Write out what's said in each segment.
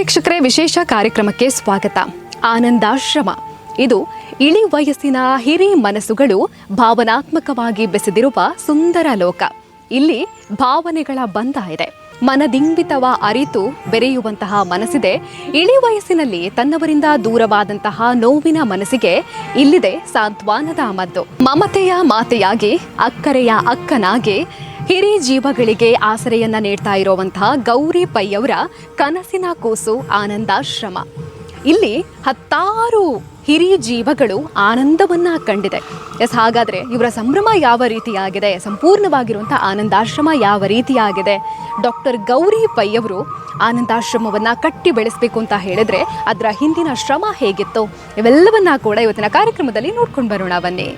ವೀಕ್ಷಕರೇ, ವಿಶೇಷ ಕಾರ್ಯಕ್ರಮಕ್ಕೆ ಸ್ವಾಗತ. ಆನಂದಾಶ್ರಮ ಇದು ಇಳಿ ವಯಸ್ಸಿನ ಹಿರಿ ಮನಸ್ಸುಗಳು ಭಾವನಾತ್ಮಕವಾಗಿ ಬೆಸೆದಿರುವ ಸುಂದರ ಲೋಕ. ಇಲ್ಲಿ ಭಾವನೆಗಳ ಬಂಧ ಇದೆ. ಮನದಿಂಬಿತವ ಅರಿತು ಬೆರೆಯುವಂತಹ ಮನಸ್ಸಿದೆ. ಇಳಿ ವಯಸ್ಸಿನಲ್ಲಿ ತನ್ನವರಿಂದ ದೂರವಾದಂತಹ ನೋವಿನ ಮನಸ್ಸಿಗೆ ಇಲ್ಲಿದೆ ಸಾಂತ್ವನದ ಮದ್ದು. ಮಮತೆಯ ಮಾತೆಯಾಗಿ, ಅಕ್ಕರೆಯ ಅಕ್ಕನಾಗಿ ಹಿರಿ ಜೀವಗಳಿಗೆ ಆಸರೆಯನ್ನ ನೀಡ್ತಾ ಇರುವಂತಹ ಗೌರಿ ಪೈ ಅವರ ಕನಸಿನ ಕೂಸು ಆನಂದಾಶ್ರಮ. ಇಲ್ಲಿ ಹತ್ತಾರು ಹಿರಿಯ ಜೀವಗಳು ಆನಂದವನ್ನ ಕಂಡಿದೆ. ಹಾಗಾದ್ರೆ ಇವರ ಸಂಭ್ರಮ ಯಾವ ರೀತಿಯಾಗಿದೆ, ಸಂಪೂರ್ಣವಾಗಿರುವಂತಹ ಆನಂದಾಶ್ರಮ ಯಾವ ರೀತಿಯಾಗಿದೆ, ಡಾಕ್ಟರ್ ಗೌರಿ ಪೈ ಅವರು ಆನಂದಾಶ್ರಮವನ್ನ ಕಟ್ಟಿ ಬೆಳೆಸಬೇಕು ಅಂತ ಹೇಳಿದ್ರೆ ಅದರ ಹಿಂದಿನ ಶ್ರಮ ಹೇಗಿತ್ತು, ಇವೆಲ್ಲವನ್ನ ಕೂಡ ಇವತ್ತಿನ ಕಾರ್ಯಕ್ರಮದಲ್ಲಿ ನೋಡ್ಕೊಂಡು ಬರೋಣ ಬನ್ನಿ.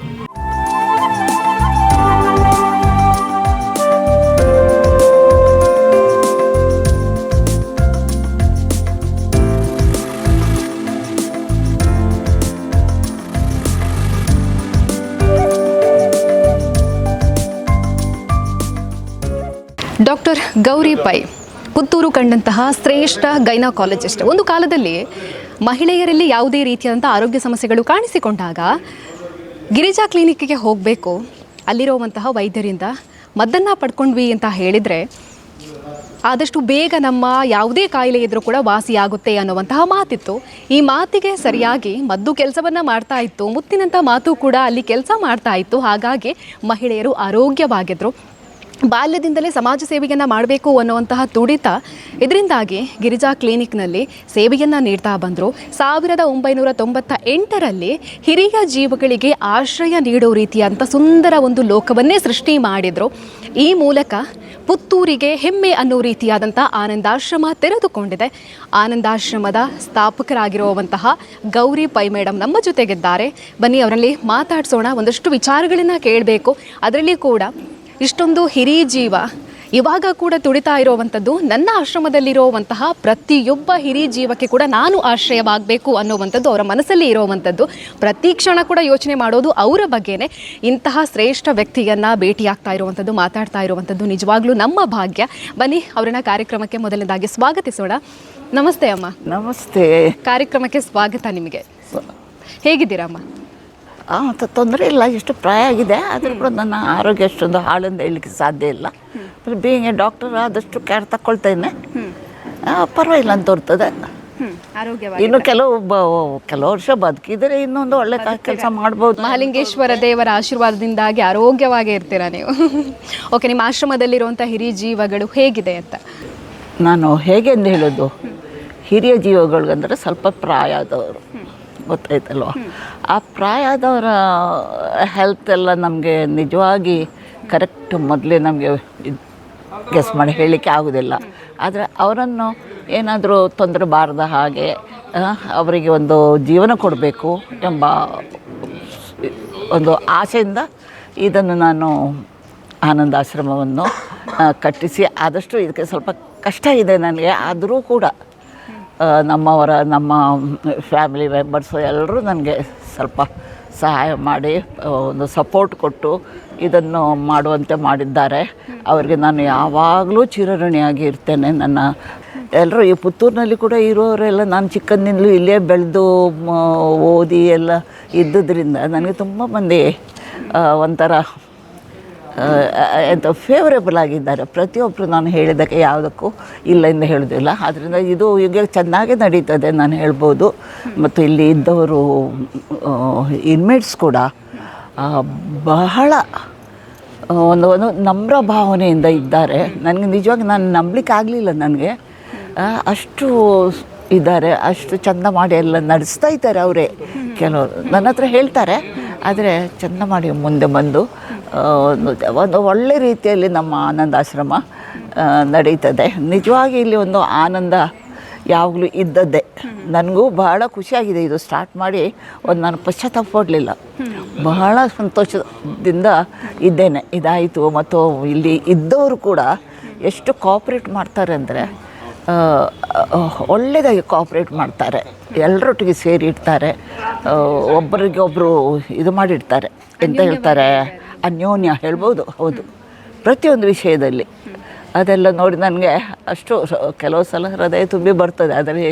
ಡಾಕ್ಟರ್ ಗೌರಿ ಪೈ ಪುತ್ತೂರು ಕಂಡಂತಹ ಶ್ರೇಷ್ಠ ಗೈನಕಾಲಜಿಸ್ಟ್. ಒಂದು ಕಾಲದಲ್ಲಿ ಮಹಿಳೆಯರಲ್ಲಿ ಯಾವುದೇ ರೀತಿಯಾದಂಥ ಆರೋಗ್ಯ ಸಮಸ್ಯೆಗಳು ಕಾಣಿಸಿಕೊಂಡಾಗ ಗಿರಿಜಾ ಕ್ಲಿನಿಕ್ಗೆ ಹೋಗಬೇಕು, ಅಲ್ಲಿರುವಂತಹ ವೈದ್ಯರಿಂದ ಮದ್ದನ್ನು ಪಡ್ಕೊಂಡ್ವಿ ಅಂತ ಹೇಳಿದರೆ ಆದಷ್ಟು ಬೇಗ ನಮ್ಮ ಯಾವುದೇ ಕಾಯಿಲೆ ಇದ್ರೂ ಕೂಡ ವಾಸಿಯಾಗುತ್ತೆ ಅನ್ನುವಂತಹ ಮಾತಿತ್ತು. ಈ ಮಾತಿಗೆ ಸರಿಯಾಗಿ ಮದ್ದು ಕೆಲಸವನ್ನು ಮಾಡ್ತಾ ಇತ್ತು, ಮುತ್ತಿನಂಥ ಮಾತು ಕೂಡ ಅಲ್ಲಿ ಕೆಲಸ ಮಾಡ್ತಾ ಇತ್ತು. ಹಾಗಾಗಿ ಮಹಿಳೆಯರು ಆರೋಗ್ಯವಾಗಿದ್ದರು. ಬಾಲ್ಯದಿಂದಲೇ ಸಮಾಜ ಸೇವೆಯನ್ನು ಮಾಡಬೇಕು ಅನ್ನುವಂತಹ ತುಡಿತ ಇದರಿಂದಾಗಿ ಗಿರಿಜಾ ಕ್ಲಿನಿಕ್ನಲ್ಲಿ ಸೇವೆಯನ್ನು ನೀಡ್ತಾ ಬಂದರು. 1998ರಲ್ಲಿ ಹಿರಿಯ ಜೀವಗಳಿಗೆ ಆಶ್ರಯ ನೀಡೋ ರೀತಿಯಂಥ ಸುಂದರ ಒಂದು ಲೋಕವನ್ನೇ ಸೃಷ್ಟಿ ಮಾಡಿದರು. ಈ ಮೂಲಕ ಪುತ್ತೂರಿಗೆ ಹೆಮ್ಮೆ ಅನ್ನೋ ರೀತಿಯಾದಂಥ ಆನಂದಾಶ್ರಮ ತೆರೆದುಕೊಂಡಿದೆ. ಆನಂದಾಶ್ರಮದ ಸ್ಥಾಪಕರಾಗಿರುವಂತಹ ಗೌರಿ ಪೈ ಮೇಡಮ್ ನಮ್ಮ ಜೊತೆಗಿದ್ದಾರೆ. ಬನ್ನಿ ಅವರಲ್ಲಿ ಮಾತಾಡ್ಸೋಣ. ಒಂದಷ್ಟು ವಿಚಾರಗಳನ್ನು ಕೇಳಬೇಕು. ಅದರಲ್ಲಿ ಕೂಡ ಇಷ್ಟೊಂದು ಹಿರಿಯ ಜೀವ ಇವಾಗ ಕೂಡ ತುಡಿತಾ ಇರೋವಂಥದ್ದು, ನನ್ನ ಆಶ್ರಮದಲ್ಲಿರುವಂತಹ ಪ್ರತಿಯೊಬ್ಬ ಹಿರಿಯ ಜೀವಕ್ಕೆ ಕೂಡ ನಾನು ಆಶ್ರಯವಾಗಬೇಕು ಅನ್ನುವಂಥದ್ದು ಅವರ ಮನಸ್ಸಲ್ಲಿ ಇರೋವಂಥದ್ದು. ಪ್ರತಿ ಕ್ಷಣ ಕೂಡ ಯೋಚನೆ ಮಾಡೋದು ಅವರ ಬಗ್ಗೆನೇ. ಇಂತಹ ಶ್ರೇಷ್ಠ ವ್ಯಕ್ತಿಯನ್ನು ಭೇಟಿಯಾಗ್ತಾ ಇರುವಂಥದ್ದು, ಮಾತಾಡ್ತಾ ಇರುವಂಥದ್ದು ನಿಜವಾಗ್ಲೂ ನಮ್ಮ ಭಾಗ್ಯ. ಬನ್ನಿ ಅವರನ್ನ ಕಾರ್ಯಕ್ರಮಕ್ಕೆ ಮೊದಲನೇದಾಗಿ ಸ್ವಾಗತಿಸೋಣ. ನಮಸ್ತೆ ಅಮ್ಮ. ನಮಸ್ತೆ. ಕಾರ್ಯಕ್ರಮಕ್ಕೆ ಸ್ವಾಗತ ನಿಮಗೆ. ಹೇಗಿದ್ದೀರಮ್ಮ? ತೊಂದರೆ ಇಲ್ಲ, ಎಷ್ಟು ಪ್ರಾಯ ಆಗಿದೆ, ಆದರೂ ಕೂಡ ನನ್ನ ಆರೋಗ್ಯ ಅಷ್ಟೊಂದು ಹಾಳೆಂದು ಹೇಳಲಿಕ್ಕೆ ಸಾಧ್ಯ ಇಲ್ಲ. ಬೀಯಿಂಗ್ ಎ ಡಾಕ್ಟರ್ ಆದಷ್ಟು ಕೇರ್ ತಗೊಳ್ತೇನೆ, ಪರವಾಗಿಲ್ಲ ಅಂತ ತೋರ್ತದೆ. ಇನ್ನು ಕೆಲವು ವರ್ಷ ಬದುಕಿದರೆ ಇನ್ನೊಂದು ಒಳ್ಳೆ ಕೆಲಸ ಮಾಡ್ಬೋದು. ಮಹಾಲಿಂಗೇಶ್ವರ ದೇವರ ಆಶೀರ್ವಾದದಿಂದಾಗಿ ಆರೋಗ್ಯವಾಗಿ ಇರ್ತೀರಾ ನೀವು. ಓಕೆ, ನಿಮ್ಮ ಆಶ್ರಮದಲ್ಲಿರುವಂಥ ಹಿರಿಯ ಜೀವಗಳು ಹೇಗಿದೆ ಅಂತ? ನಾನು ಹೇಗೆ ಎಂದು ಹೇಳೋದು, ಹಿರಿಯ ಜೀವಗಳಿಗಂದರೆ ಸ್ವಲ್ಪ ಪ್ರಾಯ ಆದವರು, ಗೊತ್ತಾಯ್ತಲ್ವ? ಆ ಪ್ರಾಯದವರ ಹೆಲ್ತ್ ಎಲ್ಲ ನಮಗೆ ನಿಜವಾಗಿ ಕರೆಕ್ಟ್ ಮೊದಲೇ ನಮಗೆ ಗೆಸ್ ಮಾಡಿ ಹೇಳಲಿಕ್ಕೆ ಆಗೋದಿಲ್ಲ. ಆದರೆ ಅವರನ್ನು ಏನಾದರೂ ತೊಂದರೆ ಬಾರದ ಹಾಗೆ ಅವರಿಗೆ ಒಂದು ಜೀವನ ಕೊಡಬೇಕು ಎಂಬ ಒಂದು ಆಸೆಯಿಂದ ಇದನ್ನು ನಾನು ಆನಂದಾಶ್ರಮವನ್ನು ಕಟ್ಟಿಸಿ, ಆದಷ್ಟು ಇದಕ್ಕೆ ಸ್ವಲ್ಪ ಕಷ್ಟ ಇದೆ ನನಗೆ. ಆದರೂ ಕೂಡ ನಮ್ಮ ಫ್ಯಾಮಿಲಿ ಮೆಂಬರ್ಸು ಎಲ್ಲರೂ ನನಗೆ ಸ್ವಲ್ಪ ಸಹಾಯ ಮಾಡಿ ಒಂದು ಸಪೋರ್ಟ್ ಕೊಟ್ಟು ಇದನ್ನು ಮಾಡುವಂತೆ ಮಾಡಿದ್ದಾರೆ. ಅವರಿಗೆ ನಾನು ಯಾವಾಗಲೂ ಚಿರಋಣಿಯಾಗಿ ಇರ್ತೇನೆ. ಎಲ್ಲರೂ ಈ ಪುತ್ತೂರಿನಲ್ಲಿ ಕೂಡ ಇರೋರೆಲ್ಲ ನಾನು ಚಿಕ್ಕಂದಿನಲ್ಲೂ ಇಲ್ಲೇ ಬೆಳೆದು ಓದಿ ಎಲ್ಲ ಇದ್ದುದರಿಂದ ನನಗೆ ತುಂಬ ಮಂದಿ ಒಂಥರ ಎಂತ ಫೇವರೇಬಲ್ ಆಗಿದ್ದಾರೆ. ಪ್ರತಿಯೊಬ್ಬರು ನಾನು ಹೇಳಿದ್ದಕ್ಕೆ ಯಾವುದಕ್ಕೂ ಇಲ್ಲ ಎಂದು ಹೇಳೋದಿಲ್ಲ. ಆದ್ದರಿಂದ ಇದು ಈಗ ಚೆನ್ನಾಗೇ ನಡೀತದೆ ನಾನು ಹೇಳ್ಬೋದು. ಮತ್ತು ಇಲ್ಲಿ ಇದ್ದವರು ಇನ್ಮೇಟ್ಸ್ ಕೂಡ ಬಹಳ ಒಂದು ನಮ್ರ ಭಾವನೆಯಿಂದ ಇದ್ದಾರೆ. ನನಗೆ ನಿಜವಾಗಿ ನಾನು ನಂಬಲಿಕ್ಕೆ ಆಗಲಿಲ್ಲ. ನನಗೆ ಅಷ್ಟು ಇದ್ದಾರೆ, ಅಷ್ಟು ಚೆಂದ ಮಾಡಿ ಎಲ್ಲ ನಡೆಸ್ತಾ ಇದ್ದಾರೆ ಅವರೇ. ಕೆಲವರು ನನ್ನ ಹತ್ರ ಹೇಳ್ತಾರೆ, ಆದರೆ ಚೆಂದ ಮಾಡಿ ಮುಂದೆ ಬಂದು ಒಂದು ಒಳ್ಳೆ ರೀತಿಯಲ್ಲಿ ನಮ್ಮ ಆನಂದಾಶ್ರಮ ನಡೀತದೆ. ನಿಜವಾಗಿ ಇಲ್ಲಿ ಒಂದು ಆನಂದ ಯಾವಾಗಲೂ ಇದ್ದದ್ದೇ. ನನಗೂ ಬಹಳ ಖುಷಿಯಾಗಿದೆ ಇದು ಸ್ಟಾರ್ಟ್ ಮಾಡಿ. ನಾನು ಪಶ್ಚಾತ್ತಾಪ ಪಡಲಿಲ್ಲ, ಬಹಳ ಸಂತೋಷದಿಂದ ಇದ್ದೇನೆ. ಇದಾಯಿತು. ಮತ್ತು ಇಲ್ಲಿ ಇದ್ದವರು ಕೂಡ ಎಷ್ಟು ಕೋಆಪ್ರೇಟ್ ಮಾಡ್ತಾರೆ ಅಂದರೆ ಒಳ್ಳೆಯದಾಗಿ ಕೋಆಪ್ರೇಟ್ ಮಾಡ್ತಾರೆ. ಎಲ್ಲರೊಟ್ಟಿಗೆ ಸೇರಿ ಇಡ್ತಾರೆ, ಒಬ್ಬರಿಗೆ ಒಬ್ಬರು ಇದು ಮಾಡಿರ್ತಾರೆ, ಎಂತ ಹೇಳ್ತಾರೆ, ಅನ್ಯೋನ್ಯ ಹೇಳ್ಬೋದು. ಹೌದು, ಪ್ರತಿಯೊಂದು ವಿಷಯದಲ್ಲಿ ಅದೆಲ್ಲ ನೋಡಿ ನನಗೆ ಅಷ್ಟು ಕೆಲವು ಸಲ ಹೃದಯ ತುಂಬಿ ಬರ್ತದೆ, ಆದರೆ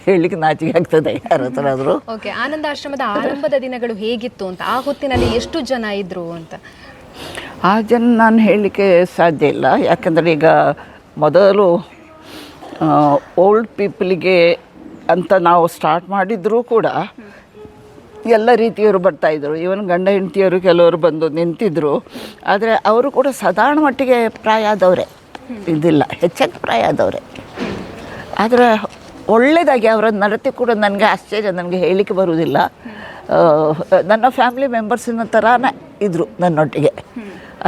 ಹೇಳಲಿಕ್ಕೆ ನಾಚಿಕೆ ಆಗ್ತದೆ ಯಾರ ಹತ್ರ ಆದರೂ. ಓಕೆ, ಆನಂದಾಶ್ರಮದ ಆರಂಭದ ದಿನಗಳು ಹೇಗಿತ್ತು ಅಂತ, ಆ ಹೊತ್ತಿನಲ್ಲಿ ಎಷ್ಟು ಜನ ಇದ್ರು ಅಂತ? ಆ ಜನ ನಾನು ಹೇಳಲಿಕ್ಕೆ ಸಾಧ್ಯ ಇಲ್ಲ, ಯಾಕಂದರೆ ಈಗ ಮೊದಲು ಓಲ್ಡ್ ಪೀಪಲಿಗೆ ಅಂತ ನಾವು ಸ್ಟಾರ್ಟ್ ಮಾಡಿದರೂ ಕೂಡ ಎಲ್ಲ ರೀತಿಯವರು ಬರ್ತಾಯಿದ್ರು. ಇವನ್ ಗಂಡ ಹೆಂಡತಿಯವರು ಕೆಲವರು ಬಂದು ನಿಂತಿದ್ದರು. ಆದರೆ ಅವರು ಕೂಡ ಸಾಧಾರಣ ಮಟ್ಟಿಗೆ ಪ್ರಾಯ ಆದವರೇ, ಇದಿಲ್ಲ ಹೆಚ್ಚಾಗಿ ಪ್ರಾಯ ಆದವರೇ. ಆದರೆ ಒಳ್ಳೆಯದಾಗಿ ಅವರ ನಡತೆ ಕೂಡ ನನಗೆ ಆಶ್ಚರ್ಯ, ನನಗೆ ಹೇಳಲಿಕ್ಕೆ ಬರುವುದಿಲ್ಲ. ನನ್ನ ಫ್ಯಾಮಿಲಿ ಮೆಂಬರ್ಸಿನ ಥರನೇ ಇದ್ದರು ನನ್ನೊಟ್ಟಿಗೆ.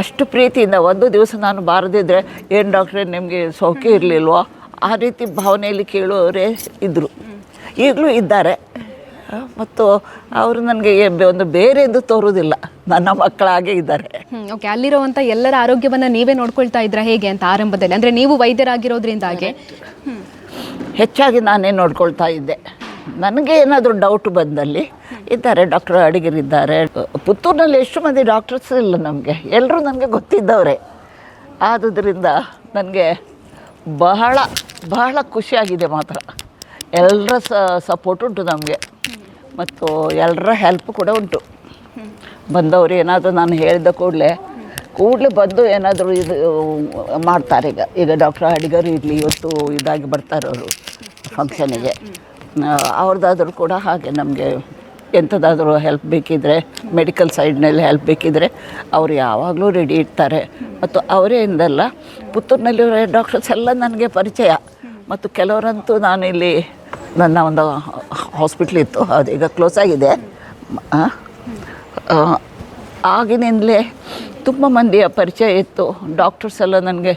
ಅಷ್ಟು ಪ್ರೀತಿಯಿಂದ ಒಂದು ದಿವಸ ನಾನು ಬಾರದಿದ್ದರೆ, ಏನು ಡಾಕ್ಟ್ರೇ ನಿಮಗೆ ಸೌಖ್ಯ ಇರಲಿಲ್ವೋ ಆ ರೀತಿ ಭಾವನೆಯಲ್ಲಿ ಕೇಳುವವರೇ ಇದ್ದರು, ಈಗಲೂ ಇದ್ದಾರೆ. ಮತ್ತು ಅವರು ನನಗೆ ಒಂದು ಬೇರೆದು ತೋರುವುದಿಲ್ಲ, ನನ್ನ ಮಕ್ಕಳಾಗೆ ಇದ್ದಾರೆ. ಓಕೆ, ಅಲ್ಲಿರುವಂಥ ಎಲ್ಲರ ಆರೋಗ್ಯವನ್ನು ನೀವೇ ನೋಡ್ಕೊಳ್ತಾ ಇದ್ರಾ ಹೇಗೆ ಅಂತ ಆರಂಭದಲ್ಲಿ? ಅಂದರೆ ನೀವು ವೈದ್ಯರಾಗಿರೋದ್ರಿಂದಾಗೆ ಹೆಚ್ಚಾಗಿ ನಾನೇ ನೋಡ್ಕೊಳ್ತಾ ಇದ್ದೆ. ನನಗೆ ಏನಾದರೂ ಡೌಟ್ ಬಂದಲ್ಲಿ ಇದ್ದಾರೆ, ಡಾಕ್ಟರ್ ಅಡಿಗರಿದ್ದಾರೆ. ಪುತ್ತೂರಿನಲ್ಲಿ ಎಷ್ಟು ಮಂದಿ ಡಾಕ್ಟರ್ಸ್ ಇಲ್ಲ ನಮಗೆ, ಎಲ್ಲರೂ ನನಗೆ ಗೊತ್ತಿದ್ದವರೇ. ಆದುದರಿಂದ ನನಗೆ ಬಹಳ ಬಹಳ ಖುಷಿಯಾಗಿದೆ ಮಾತ್ರ. ಎಲ್ಲರ ಸಪೋರ್ಟ್ ಉಂಟು ನಮಗೆ, ಮತ್ತು ಎಲ್ಲರ ಹೆಲ್ಪ್ ಕೂಡ ಉಂಟು. ಬಂದವರು ಏನಾದರೂ ನಾನು ಹೇಳಿದ ಕೂಡಲೇ ಬಂದು ಏನಾದರೂ ಇದು ಮಾಡ್ತಾರೆ. ಈಗ ಡಾಕ್ಟರ್ ಅಡಿಗರು ಇರಲಿ, ಇವತ್ತು ಇದಾಗಿ ಬರ್ತಾರೆ ಅವರು ಫಂಕ್ಷನಿಗೆ, ಅವ್ರದ್ದಾದರೂ ಕೂಡ ಹಾಗೆ ನಮಗೆ ಎಂಥದ್ದಾದರೂ ಹೆಲ್ಪ್ ಬೇಕಿದ್ದರೆ, ಮೆಡಿಕಲ್ ಸೈಡ್ನಲ್ಲಿ ಹೆಲ್ಪ್ ಬೇಕಿದ್ದರೆ ಅವರು ಯಾವಾಗಲೂ ರೆಡಿ ಇರ್ತಾರೆ. ಮತ್ತು ಅವರೇ ಇಂದಲ್ಲ, ಪುತ್ತೂರಿನಲ್ಲಿರೋ ಡಾಕ್ಟರ್ಸ್ ಎಲ್ಲ ನನಗೆ ಪರಿಚಯ. ಮತ್ತು ಕೆಲವರಂತೂ ನಾನು ಇಲ್ಲಿ ನನ್ನ ಒಂದು ಹಾಸ್ಪಿಟ್ಲ್ ಇತ್ತು, ಅದೀಗ ಕ್ಲೋಸ್ ಆಗಿದೆ. ಆಗಿನಿಂದಲೇ ತುಂಬ ಮಂದಿಯ ಪರಿಚಯ ಇತ್ತು. ಡಾಕ್ಟರ್ಸ್ ಎಲ್ಲ ನನಗೆ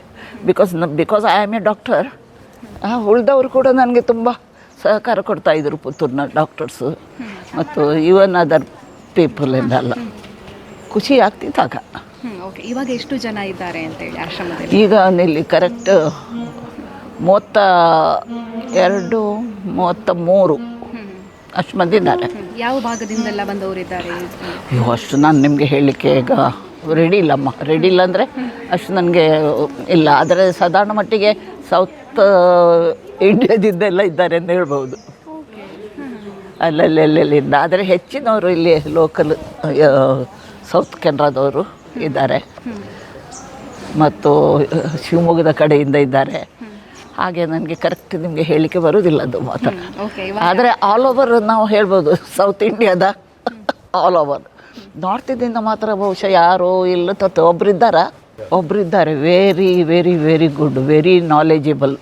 because I am A doctor, ಉಳಿದವರು ಕೂಡ ನನಗೆ ತುಂಬ ಸಹಕಾರ ಕೊಡ್ತಾಯಿದ್ರು ಪುತ್ತೂರಿನ ಡಾಕ್ಟರ್ಸು ಮತ್ತು ಇವನ್ ಅದರ್ ಪೀಪಲಿಂದಲ್ಲ. ಖುಷಿ ಆಗ್ತಿದ್ದಾಗ. ಓಕೆ, ಇವಾಗ ಎಷ್ಟು ಜನ ಇದ್ದಾರೆ ಅಂತೇಳಿ ಆಶ್ರಮದಲ್ಲಿ? ಈಗ ಇಲ್ಲಿ ಕರೆಕ್ಟ್ 32, 33 ಅಷ್ಟು ಮಂದಿ ಇದ್ದಾರೆ. ಯಾವ ಭಾಗದಿಂದೆಲ್ಲ ಬಂದವರಿದ್ದಾರೆ? ಅಯ್ಯೋ, ಅಷ್ಟು ನಾನು ನಿಮಗೆ ಹೇಳಲಿಕ್ಕೆ ಈಗ ರೆಡಿ ಇಲ್ಲಮ್ಮ. ರೆಡಿ ಇಲ್ಲ ಅಂದರೆ ಅಷ್ಟು ನನಗೆ ಇಲ್ಲ. ಆದರೆ ಸಾಧಾರಣ ಮಟ್ಟಿಗೆ ಸೌತ್ ಇಂಡಿಯಾದಿಂದೆಲ್ಲ ಇದ್ದಾರೆ ಅಂತ ಹೇಳ್ಬೋದು, ಅಲ್ಲಲ್ಲಿಂದ. ಆದರೆ ಹೆಚ್ಚಿನವರು ಇಲ್ಲಿ ಲೋಕಲ್ ಸೌತ್ ಕೆನರಾದವರು ಇದ್ದಾರೆ, ಮತ್ತು ಶಿವಮೊಗ್ಗದ ಕಡೆಯಿಂದ ಇದ್ದಾರೆ. ಹಾಗೆ ನನಗೆ ಕರೆಕ್ಟ್ ನಿಮಗೆ ಹೇಳಲಿಕ್ಕೆ ಬರೋದಿಲ್ಲ ಅದು ಮಾತ್ರ. ಆದರೆ ಆಲ್ ಓವರ್ ನಾವು ಹೇಳ್ಬೋದು, ಸೌತ್ ಇಂಡಿಯಾದ ಆಲ್ ಓವರ್. ನಾರ್ತ್ ಇಂಡಿಯಿಂದ ಮಾತ್ರ ಬಹುಶಃ ಯಾರೋ ಇಲ್ಲ ಒಬ್ಬರಿದ್ದಾರೆ very very very good, very knowledgeable.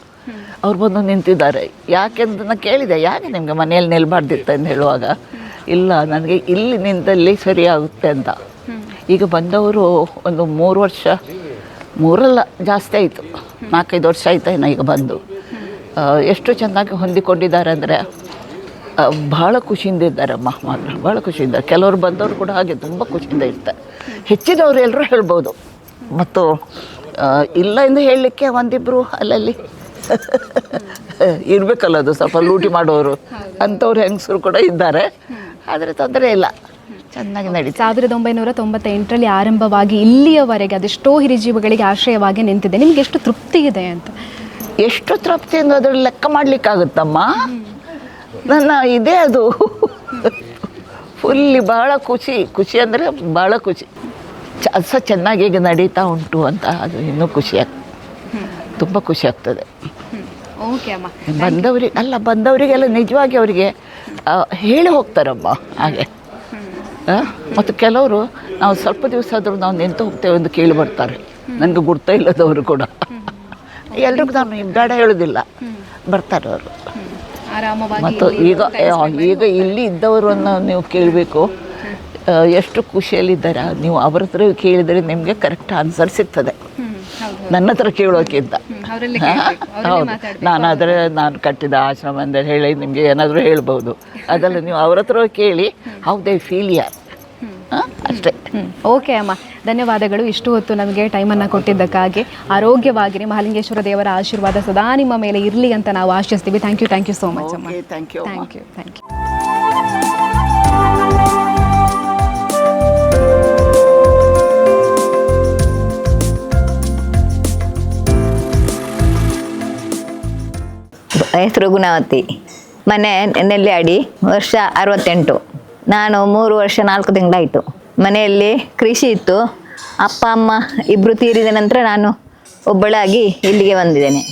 ಅವ್ರು ಬಂದು ನಿಂತಿದ್ದಾರೆ. ಯಾಕೆಂತ ನಾನು ಕೇಳಿದೆ, ಯಾಕೆ ನಿಮಗೆ ಮನೆಯಲ್ಲಿ ನಿಲ್ಬಾರ್ದಿತ್ತ ಅಂತ ಹೇಳುವಾಗ, ಇಲ್ಲ ನನಗೆ ಇಲ್ಲಿ ನಿಂತಲ್ಲಿ ಸರಿಯಾಗುತ್ತೆ ಅಂತ. ಈಗ ಬಂದವರು ಒಂದು 3 ವರ್ಷ, 3 ಜಾಸ್ತಿ ಆಯಿತು, 4-5 ವರ್ಷ ಆಯ್ತಾಯಿನ ಈಗ ಬಂದು. ಎಷ್ಟು ಚೆನ್ನಾಗಿ ಹೊಂದಿಕೊಂಡಿದ್ದಾರೆ ಅಂದರೆ ಭಾಳ ಖುಷಿಯಿಂದ ಇದ್ದಾರಮ್ಮ, ಮಾತ್ರ ಭಾಳ ಖುಷಿಯಿಂದ. ಕೆಲವರು ಬಂದವರು ಕೂಡ ಹಾಗೆ ತುಂಬ ಖುಷಿಯಿಂದ ಇರ್ತಾರೆ. ಹೆಚ್ಚಿನವರು ಎಲ್ಲರೂ ಹೇಳ್ಬೋದು. ಮತ್ತು ಇಲ್ಲ ಎಂದು ಹೇಳಲಿಕ್ಕೆ ಒಂದಿಬ್ಬರು ಅಲ್ಲಲ್ಲಿ ಇರಬೇಕಲ್ಲ, ಅದು ಸ್ವಲ್ಪ ಲೂಟಿ ಮಾಡೋರು ಅಂಥವ್ರು ಹೆಂಗಸರು ಕೂಡ ಇದ್ದಾರೆ. ಆದರೆ ತೊಂದರೆ ಇಲ್ಲ, ಚೆನ್ನಾಗಿ ನಡೀತು. 1998ರಲ್ಲಿ ಆರಂಭವಾಗಿ ಇಲ್ಲಿಯವರೆಗೆ ಅದೆಷ್ಟೋ ಹಿರಿಜೀವಿಗಳಿಗೆ ಆಶ್ರಯವಾಗಿ ನಿಂತಿದೆ. ನಿಮ್ಗೆ ಎಷ್ಟು ತೃಪ್ತಿ ಇದೆ ಅಂತ? ಎಷ್ಟು ತೃಪ್ತಿ ಅನ್ನೋದ್ರಲ್ಲಿ ಲೆಕ್ಕ ಮಾಡಲಿಕ್ಕಾಗುತ್ತಮ್ಮ. ನನ್ನ ಇದೇ ಅದು ಫುಲ್ಲಿ ಭಾಳ ಖುಷಿ ಅಂದರೆ ಭಾಳ ಖುಷಿ. ಚೆನ್ನಾಗಿ ಈಗ ನಡೀತಾ ಉಂಟು ಅಂತ, ಅದು ಇನ್ನೂ ತುಂಬ ಖುಷಿ ಆಗ್ತದೆ. ಓಕೆ ಅಮ್ಮ. ಬಂದವರಿಗೆಲ್ಲ ನಿಜವಾಗಿ ಅವರಿಗೆ ಹೇಳಿ ಹೋಗ್ತಾರಮ್ಮ ಹಾಗೆ. ಮತ್ತು ಕೆಲವರು ನಾವು ಸ್ವಲ್ಪ ದಿವಸ ಆದರೂ ನಾವು ನಿಂತು ಹೋಗ್ತೇವೆ ಎಂದು ಕೇಳಿ ಬರ್ತಾರೆ, ನನಗೆ ಗುರ್ತ ಇಲ್ಲದವರು ಕೂಡ. ಎಲ್ರಿಗೂ ನಾನು ಬೇಡ ಹೇಳೋದಿಲ್ಲ, ಬರ್ತಾರೆ ಅವರು. ಮತ್ತು ಈಗ ಇಲ್ಲಿ ಇದ್ದವರನ್ನು ನೀವು ಕೇಳಬೇಕು, ಎಷ್ಟು ಖುಷಿಯಲ್ಲಿದ್ದಾರೆ. ನೀವು ಅವ್ರ ಹತ್ರ ಕೇಳಿದರೆ ನಿಮಗೆ ಕರೆಕ್ಟ್ ಆನ್ಸರ್ ಸಿಗ್ತದೆ, ನನ್ನ ಹತ್ರ ಕೇಳೋಕ್ಕಿಂತ. ಹೌದು, ನಾನು ಕಟ್ಟಿದ ಆಶ್ರಮ ಅಂತ ಹೇಳಿ ನಿಮಗೆ ಏನಾದರೂ ಹೇಳ್ಬೋದು. ಅದೆಲ್ಲ ನೀವು ಅವ್ರ ಹತ್ರ ಕೇಳಿ, ಹೌ ದೇ ಫೀಲ್ ಯಾರ್, ಅಷ್ಟೇ. ಓಕೆ ಅಮ್ಮ, ಧನ್ಯವಾದಗಳು. ಇಷ್ಟು ಹೊತ್ತು ನಮಗೆ ಟೈಮನ್ನು ಕೊಟ್ಟಿದ್ದಕ್ಕಾಗಿ. ಆರೋಗ್ಯವಾಗಿರಿ, ಮಹಾಲಿಂಗೇಶ್ವರ ದೇವರ ಆಶೀರ್ವಾದ ಸದಾ ನಿಮ್ಮ ಮೇಲೆ ಇರಲಿ ಅಂತ ನಾವು ಆಶಿಸ್ತೀವಿ. ಥ್ಯಾಂಕ್ ಯು ಸೋ ಮಚ್ ಅಮ್ಮ. Thank you. ಹೆಸರು ಗುಣವತಿ. ಮನೆ ನೆಲ್ಲಿಯಾಡಿ. ವರ್ಷ 68. ನಾನು 3 ವರ್ಷ 4 ತಿಂಗಳಾಯಿತು. ಮನೆಯಲ್ಲಿ ಕೃಷಿ ಇತ್ತು. ಅಪ್ಪ ಅಮ್ಮ ಇಬ್ಬರು ತೀರಿದ ನಂತರ ನಾನು ಒಬ್ಬಳಾಗಿ ಇಲ್ಲಿಗೆ ಬಂದಿದ್ದೇನೆ.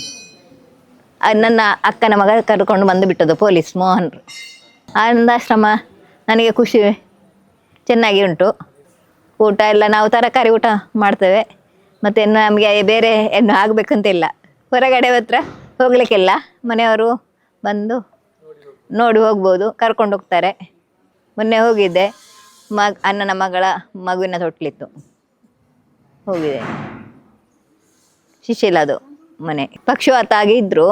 ನನ್ನ ಅಕ್ಕನ ಮಗ ಕರ್ಕೊಂಡು ಬಂದು ಬಿಟ್ಟದ್ದು ಪೊಲೀಸ್ ಮೋಹನ್. ಆನಂದಾಶ್ರಮ ನನಗೆ ಖುಷಿ, ಚೆನ್ನಾಗಿ ಉಂಟು. ಊಟ ಎಲ್ಲ ನಾವು ತರಕಾರಿ ಊಟ ಮಾಡ್ತೇವೆ. ಮತ್ತು ನಮಗೆ ಬೇರೆ ಏನು ಆಗಬೇಕಂತಿಲ್ಲ. ಹೊರಗಡೆ ಹತ್ರ ಹೋಗಲಿಕ್ಕಿಲ್ಲ. ಮನೆಯವರು ಬಂದು ನೋಡಿ ಹೋಗ್ಬೋದು, ಕರ್ಕೊಂಡು ಹೋಗ್ತಾರೆ. ಮೊನ್ನೆ ಹೋಗಿದ್ದೆ, ಅಣ್ಣನ ಮಗಳ ಮಗುವಿನ ತೊಟ್ಲಿತ್ತು, ಹೋಗಿದೆ. ಶಿಶಿಲದು ಮನೆ. ಪಕ್ಷವಾತ ಆಗಿದ್ದರು.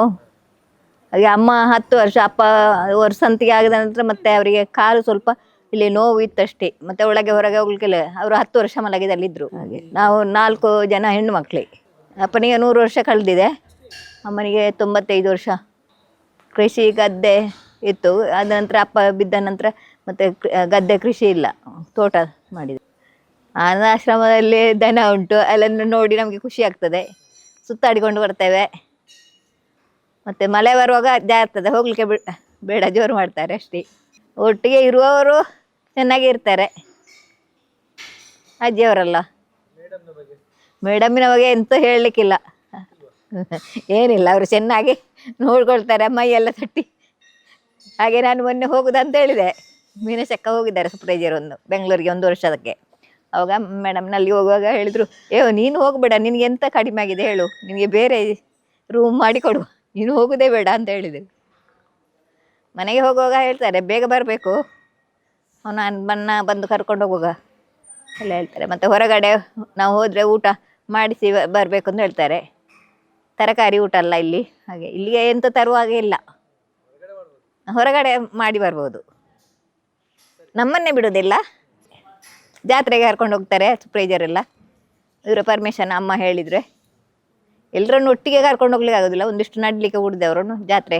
ಹಾಗೆ ಅಮ್ಮ 10 ವರ್ಷ, ಅಪ್ಪ ವರ್ಷಂತಿಗೆ ಆಗಿದ ನಂತರ ಮತ್ತೆ ಅವರಿಗೆ ಕಾಲು ಸ್ವಲ್ಪ ಇಲ್ಲಿ ನೋವು ಇತ್ತಷ್ಟೇ. ಮತ್ತೆ ಒಳಗೆ ಹೊರಗೆ ಹೋಗ್ಲಿಕ್ಕಿಲ್ಲ. ಅವರು 10 ವರ್ಷ ಮಲಗಿದಲ್ಲಿದ್ದರು. ಹಾಗೆ ನಾವು 4 ಜನ ಹೆಣ್ಣು ಮಕ್ಕಳೇ. ಅಪ್ಪನಿಗೆ 100 ವರ್ಷ ಕಳೆದಿದೆ, ಅಮ್ಮನಿಗೆ 95 ವರ್ಷ. ಕೃಷಿ ಗದ್ದೆ ಇತ್ತು. ಅದ ನಂತರ ಅಪ್ಪ ಬಿದ್ದ ನಂತರ ಮತ್ತೆ ಗದ್ದೆ ಕೃಷಿ ಇಲ್ಲ, ತೋಟ ಮಾಡಿದೆ. ಅನಾಶ್ರಮದಲ್ಲಿ ದನ ಉಂಟು, ಅಲ್ಲನ್ನು ನೋಡಿ ನಮಗೆ ಖುಷಿ ಆಗ್ತದೆ. ಸುತ್ತಾಡಿಕೊಂಡು ಬರ್ತೇವೆ. ಮತ್ತು ಮಳೆ ಬರುವಾಗ ಜಾರ್ತದೆ, ಹೋಗಲಿಕ್ಕೆ ಬೇಡ, ಜೋರು ಮಾಡ್ತಾರೆ ಅಷ್ಟೇ. ಒಟ್ಟಿಗೆ ಇರುವವರು ಚೆನ್ನಾಗಿ ಇರ್ತಾರೆ. ಅಜ್ಜಿಯವರಲ್ಲ. ಮೇಡಮ್ಮಿನ ಬಗ್ಗೆ ಎಂತ ಹೇಳಲಿಕ್ಕಿಲ್ಲ, ಏನಿಲ್ಲ. ಅವರು ಚೆನ್ನಾಗಿ ನೋಡ್ಕೊಳ್ತಾರೆ, ಮೈಯೆಲ್ಲ ತಟ್ಟಿ. ಹಾಗೆ ನಾನು ಮೊನ್ನೆ ಹೋಗುದಂತ ಹೇಳಿದೆ. ಮೀನಶಕ್ಕ ಹೋಗಿದ್ದಾರೆ ಸುಪ್ರೈಜರ್ ಬೆಂಗಳೂರಿಗೆ 1 ವರ್ಷದಕ್ಕೆ. ಅವಾಗ ಮೇಡಮ್ನಲ್ಲಿ ಹೋಗುವಾಗ ಹೇಳಿದರು, ನೀನು ಹೋಗಬೇಡ, ನಿನಗೆ ಎಂತ ಕಡಿಮೆ ಆಗಿದೆ ಹೇಳು, ನಿನಗೆ ಬೇರೆ ರೂಮ್ ಮಾಡಿಕೊಡು, ನೀನು ಹೋಗೋದೇ ಬೇಡ ಅಂತ ಹೇಳಿದರು. ಮನೆಗೆ ಹೋಗುವಾಗ ಹೇಳ್ತಾರೆ ಬೇಗ ಬರಬೇಕು, ನಾನು ಬಂದು ಕರ್ಕೊಂಡು ಹೋಗುವಾಗ ಎಲ್ಲ ಹೇಳ್ತಾರೆ. ಮತ್ತು ಹೊರಗಡೆ ನಾವು ಹೋದರೆ ಊಟ ಮಾಡಿಸಿ ಬರಬೇಕು ಅಂತ ಹೇಳ್ತಾರೆ. ತರಕಾರಿ ಊಟ ಅಲ್ಲ ಇಲ್ಲಿ. ಹಾಗೆ ಇಲ್ಲಿಗೆ ಎಂತ ತರುವಾಗೆ ಇಲ್ಲ, ಹೊರಗಡೆ ಮಾಡಿ ಬರ್ಬೋದು. ನಮ್ಮನ್ನೇ ಬಿಡೋದಿಲ್ಲ, ಜಾತ್ರೆಗೆ ಕರ್ಕೊಂಡು ಹೋಗ್ತಾರೆ ಸುಪ್ರೈಜರೆಲ್ಲ. ಇವರ ಪರ್ಮಿಷನ್ ಅಮ್ಮ ಹೇಳಿದರೆ. ಎಲ್ಲರನ್ನು ಒಟ್ಟಿಗೆ ಕರ್ಕೊಂಡು ಹೋಗ್ಲಿಕ್ಕೆ ಆಗೋದಿಲ್ಲ, ಒಂದಿಷ್ಟು ನಡಲಿಕ್ಕೆ ಉಳಿದವರನ್ನು ಜಾತ್ರೆ.